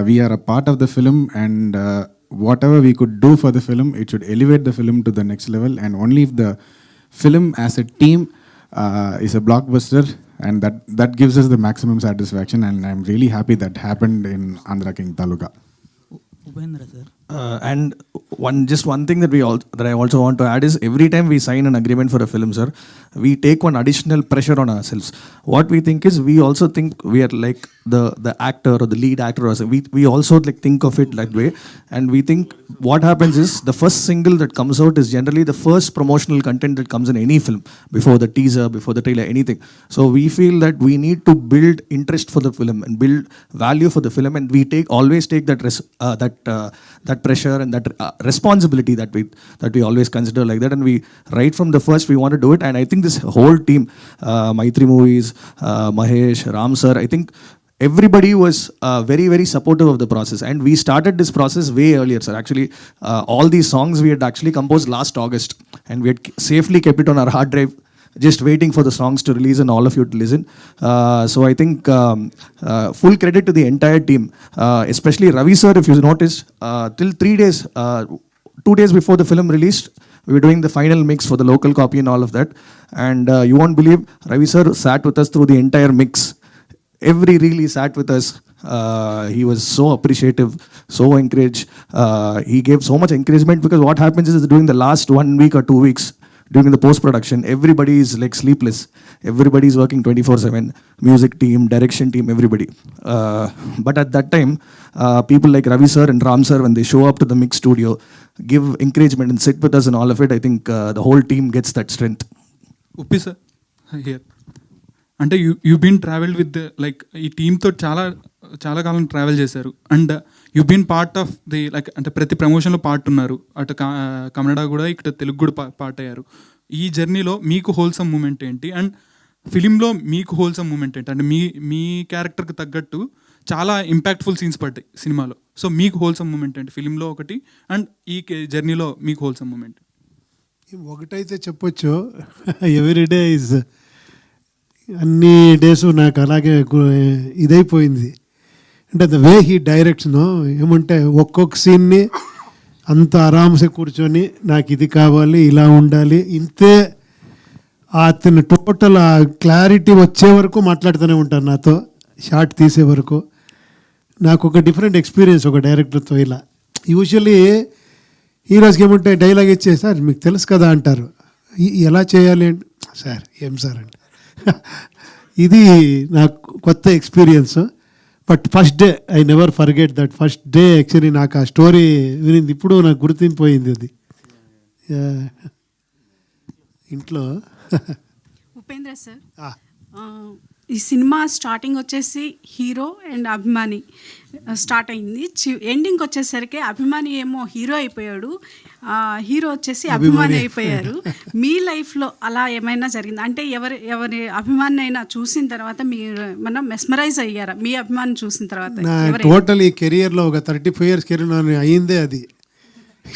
we are a part of the film, and whatever we could do for the film, it should elevate the film to the next level. And only if the film as a team is a blockbuster, and that gives us the maximum satisfaction. And I'm really happy that happened in Andhra King Taluka. Upendra sir. And just one thing that I also want to add is, every time we sign an agreement for a film, sir, we take one additional pressure on ourselves. What we think is, we also think we are like the actor or the lead actor, or we also like think of it that way. And we think what happens is, the first single that comes out is generally the first promotional content that comes in any film, before the teaser, before the trailer, anything. So we feel that we need to build interest for the film and build value for the film, and we always take that pressure and that responsibility that we always consider like that. And we, right from the first, we want to do it. And I think this whole team, Maitri Movies, Mahesh, Ram sir, I think everybody was very, very supportive of the process. And we started this process way earlier, sir. Actually, all these songs we had actually composed last August, and we had safely kept it on our hard drive, just waiting for the songs to release and all of you to listen. So I think full credit to the entire team, especially Ravi sir. If you noticed, till 2 days before the film released, we were doing the final mix for the local copy and all of that. And you won't believe, Ravi sir sat with us through the entire mix. Every reel he sat with us. He was so appreciative, so encouraged. He gave so much encouragement, because what happens is, during the last 1 week or 2 weeks, during the post-production, everybody is like sleepless. Everybody is working 24/7. Music team, direction team, everybody. But at that time, people like Ravi sir and Ram sir, when they show up to the mix studio, give encouragement and sit with us and all of it, I think the whole team gets that strength. Uppi sir, here. అంటే you been travelled with like ఈ టీమ్తో చాలా కాలం travel చేశారు. And you been part of the like, అంటే ప్రతి ప్రమోషన్లో part ఉన్నారు. అటు కన్నడ కూడా, ఇక్కడ తెలుగు కూడా పార్ట్ అయ్యారు. ఈ జర్నీలో మీకు హోల్సమ్ మూమెంట్ ఏంటి, అండ్ ఫిలింలో మీకు హోల్సమ్ మూమెంట్ ఏంటి? అంటే మీ క్యారెక్టర్కి తగ్గట్టు చాలా ఇంపాక్ట్ఫుల్ సీన్స్ పడ్డాయి సినిమాలో. సో మీకు హోల్సమ్ మూమెంట్ ఏంటి ఫిలింలో ఒకటి, అండ్ ఈ జర్నీలో మీకు హోల్సమ్ మూమెంట్? ఒకటైతే చెప్పొచ్చు, ఎవ్రీడే ఈజ్, అన్ని డేస్ నాకు అలాగే ఇదైపోయింది. అంటే ద వే హీ డైరెక్ట్స్ను ఏమంటే, ఒక్కొక్క సీన్ని అంత ఆరామ్సే కూర్చొని, నాకు ఇది కావాలి, ఇలా ఉండాలి, ఇంతే అతను టోటల్ ఆ క్లారిటీ వచ్చే వరకు మాట్లాడుతూనే ఉంటాను నాతో, షార్ట్ తీసే వరకు. నాకు ఒక డిఫరెంట్ ఎక్స్పీరియన్స్ ఒక డైరెక్టర్తో. ఇలా యూజువల్లీ హీరోస్కి ఏమంటే, డైలాగ్ ఇచ్చే, సార్ మీకు తెలుసు కదా అంటారు, ఎలా చేయాలి అంటే, సార్ ఏం సార్ అంటే. ఇది నాకు కొత్త experience. But first day I never forget that first day. Actually నాకు ఆ స్టోరీ వినింది ఇప్పుడు నాకు గుర్తింపోయింది అది ఇంట్లో. ఉపేంద్ర సార్, ఈ సినిమా స్టార్టింగ్ వచ్చేసి హీరో అండ్ అభిమాని స్టార్ట్ అయింది. ఎండింగ్ వచ్చేసరికి అభిమాని ఏమో హీరో అయిపోయాడు, హీరో వచ్చేసి అభిమాని అయిపోయారు. మీ లైఫ్లో అలా ఏమైనా జరిగింది? అంటే ఎవరి అభిమాని అయినా చూసిన తర్వాత మీరు మనం మెస్మరైజ్ అయ్యారా మీ అభిమాని చూసిన తర్వాత? టోటల్ ఈ కెరియర్లో ఒక 35 years కెరీర్ అయ్యిందే అది.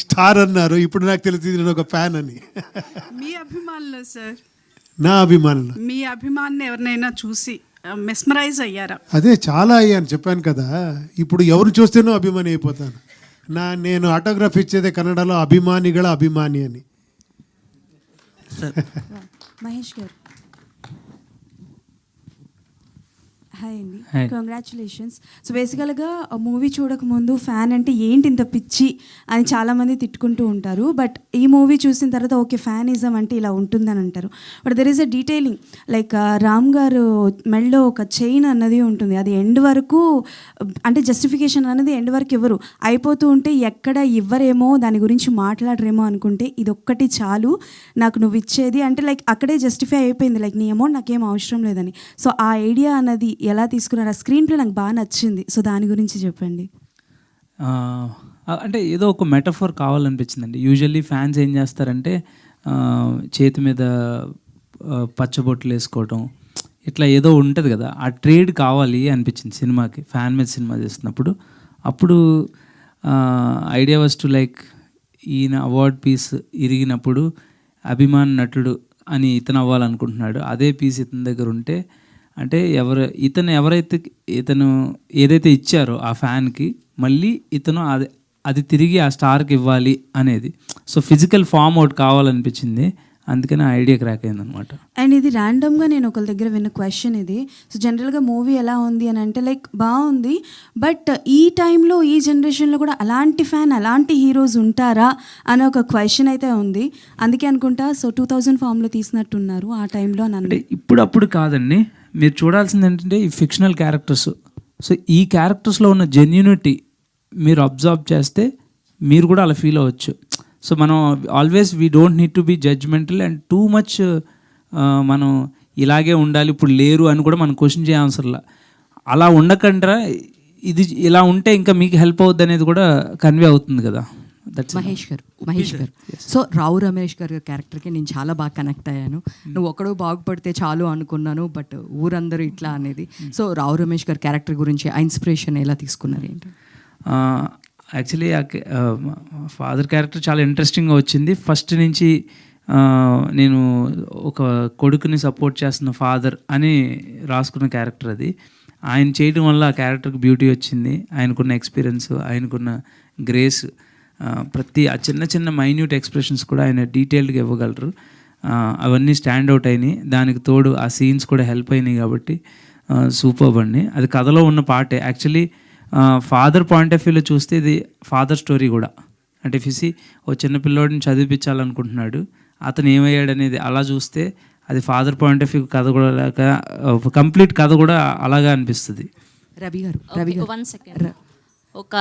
స్టార్ అన్నారు, ఇప్పుడు నాకు తెలిసింది నేను ఒక ఫ్యాన్ అని. మీ అభిమానులు సార్, నా అభిమానులు, మీ అభిమానిని ఎవరినైనా చూసి మెస్మరైజ్ అయ్యారా? అదే చాలా అయ్యాను, చెప్పాను కదా. ఇప్పుడు ఎవరు చూస్తేనో అభిమాని అయిపోతాను. నేను ఆటోగ్రాఫ్ ఇచ్చేదే కన్నడలో అభిమానిಗಳ అభిమాని అని. మహేష్ గారు, హాయ్ అండి, కంగ్రాచులేషన్స్. సో బేసికల్గా మూవీ చూడకముందు ఫ్యాన్ అంటే ఏంటి ఇంత పిచ్చి అని చాలామంది తిట్టుకుంటూ ఉంటారు. బట్ ఈ మూవీ చూసిన తర్వాత ఓకే ఫ్యానిజం అంటే ఇలా ఉంటుందని అంటారు. But there is a detailing, like Ram గారు మెడలో ఒక చైన్ అన్నది ఉంటుంది, అది ఎండ్ వరకు, అంటే జస్టిఫికేషన్ అనేది ఎండ్ వరకు ఇవ్వరు, అయిపోతూ ఉంటే ఎక్కడ ఇవ్వరేమో, దాని గురించి మాట్లాడరేమో అనుకుంటే ఇది ఒక్కటి చాలు నాకు నువ్వు ఇచ్చేది అంటే, లైక్ అక్కడే జస్టిఫై అయిపోయింది, లైక్ నీ అమౌంట్ నాకేం అవసరం లేదని. సో ఆ ఐడియా అన్నది ఎలా తీసుకున్నారు? ఆ స్క్రీన్ ప్లే నాకు బాగా నచ్చింది, సో దాని గురించి చెప్పండి. అంటే ఏదో ఒక మెటఫర్ కావాలనిపించిందండి. యూజువల్లీ ఫ్యాన్స్ ఏం చేస్తారంటే చేతి మీద పచ్చబొట్లు వేసుకోవటం ఇట్లా ఏదో ఉంటుంది కదా, ఆ ట్రేడ్ కావాలి అనిపించింది సినిమాకి. ఫ్యాన్ మీద సినిమా చేస్తున్నప్పుడు అప్పుడు ఐడియా వాస్ టు లైక్ ఈయన అవార్డ్ పీస్ ఇరిగినప్పుడు అభిమాన్ నటుడు అని ఇతను అవ్వాలనుకుంటున్నాడు. అదే పీస్ ఇతని దగ్గర ఉంటే అంటే ఇతను ఏదైతే ఇచ్చారో ఆ ఫ్యాన్కి మళ్ళీ ఇతను అది తిరిగి ఆ స్టార్కి ఇవ్వాలి అనేది. సో ఫిజికల్ ఫామ్ అవుట్ కావాలనిపించింది, అందుకని ఆ ఐడియా క్రాక్ అయిందనమాట. అండ్ ఇది ర్యాండమ్గా నేను ఒకరి దగ్గర విన్న క్వశ్చన్ ఇది. సో జనరల్గా మూవీ ఎలా ఉంది అని అంటే లైక్ బాగుంది, బట్ ఈ టైంలో ఈ జనరేషన్లో కూడా అలాంటి ఫ్యాన్ అలాంటి హీరోస్ ఉంటారా అనే ఒక క్వశ్చన్ అయితే ఉంది. అందుకే అనుకుంటా సో 2000 ఫామ్లో తీసినట్టున్నారు ఆ టైంలో. అంటే ఇప్పుడు కాదండి, మీరు చూడాల్సింది ఏంటంటే ఈ ఫిక్షనల్ క్యారెక్టర్స్. సో ఈ క్యారెక్టర్స్లో ఉన్న జెన్యూనిటీ మీరు అబ్జర్వ్ చేస్తే మీరు కూడా అలా ఫీల్ అవ్వచ్చు. సో మనం always we don't need to be judgemental and too much మనం ఇలాగే ఉండాలి ఇప్పుడు లేరు అని కూడా మనం క్వశ్చన్ చేయాల్సర్లా. అలా ఉండకుండా ఇది ఇలా ఉంటే ఇంకా మీకు హెల్ప్ అవుద్ది అనేది కూడా కన్వే అవుతుంది కదా. మహేష్ గారు సో రావు రమేష్ గారి క్యారెక్టర్కి నేను చాలా బాగా కనెక్ట్ అయ్యాను. నువ్వు ఒక్కడో బాగుపడితే చాలు అనుకున్నాను, బట్ ఊరందరూ ఇట్లా అనేది. సో రావు రమేష్ గారి క్యారెక్టర్ గురించి ఆ ఇన్స్పిరేషన్ ఎలా తీసుకున్నారు ఏంటి? యాక్చువల్లీ ఫాదర్ క్యారెక్టర్ చాలా ఇంట్రెస్టింగ్గా వచ్చింది. ఫస్ట్ నుంచి నేను ఒక కొడుకుని సపోర్ట్ చేస్తున్న ఫాదర్ అని రాసుకున్న క్యారెక్టర్ అది. ఆయన చేయడం వల్ల ఆ క్యారెక్టర్కి బ్యూటీ వచ్చింది. ఆయనకున్న ఎక్స్పీరియన్స్, ఆయనకున్న గ్రేస్, ప్రతి ఆ చిన్న చిన్న మైన్యూట్ ఎక్స్ప్రెషన్స్ కూడా ఆయన డీటెయిల్డ్గా ఇవ్వగలరు. అవన్నీ స్టాండ్ అవుట్ అయినాయి. దానికి తోడు ఆ సీన్స్ కూడా హెల్ప్ అయినాయి కాబట్టి సూపర్బ్ అండి. అది కథలో ఉన్న పార్టే. యాక్చువల్లీ ఫాదర్ పాయింట్ ఆఫ్ వ్యూలో చూస్తే ఇది ఫాదర్ స్టోరీ కూడా. అంటే ఫిసి ఓ చిన్న పిల్లోడిని చదివించాలనుకుంటున్నాడు, అతను ఏమయ్యాడు అనేది అలా చూస్తే అది ఫాదర్ పాయింట్ ఆఫ్ వ్యూ కథ కూడా కంప్లీట్ కథ కూడా అలాగా అనిపిస్తుంది. రవి గారు 1 సెకండ్ ఒక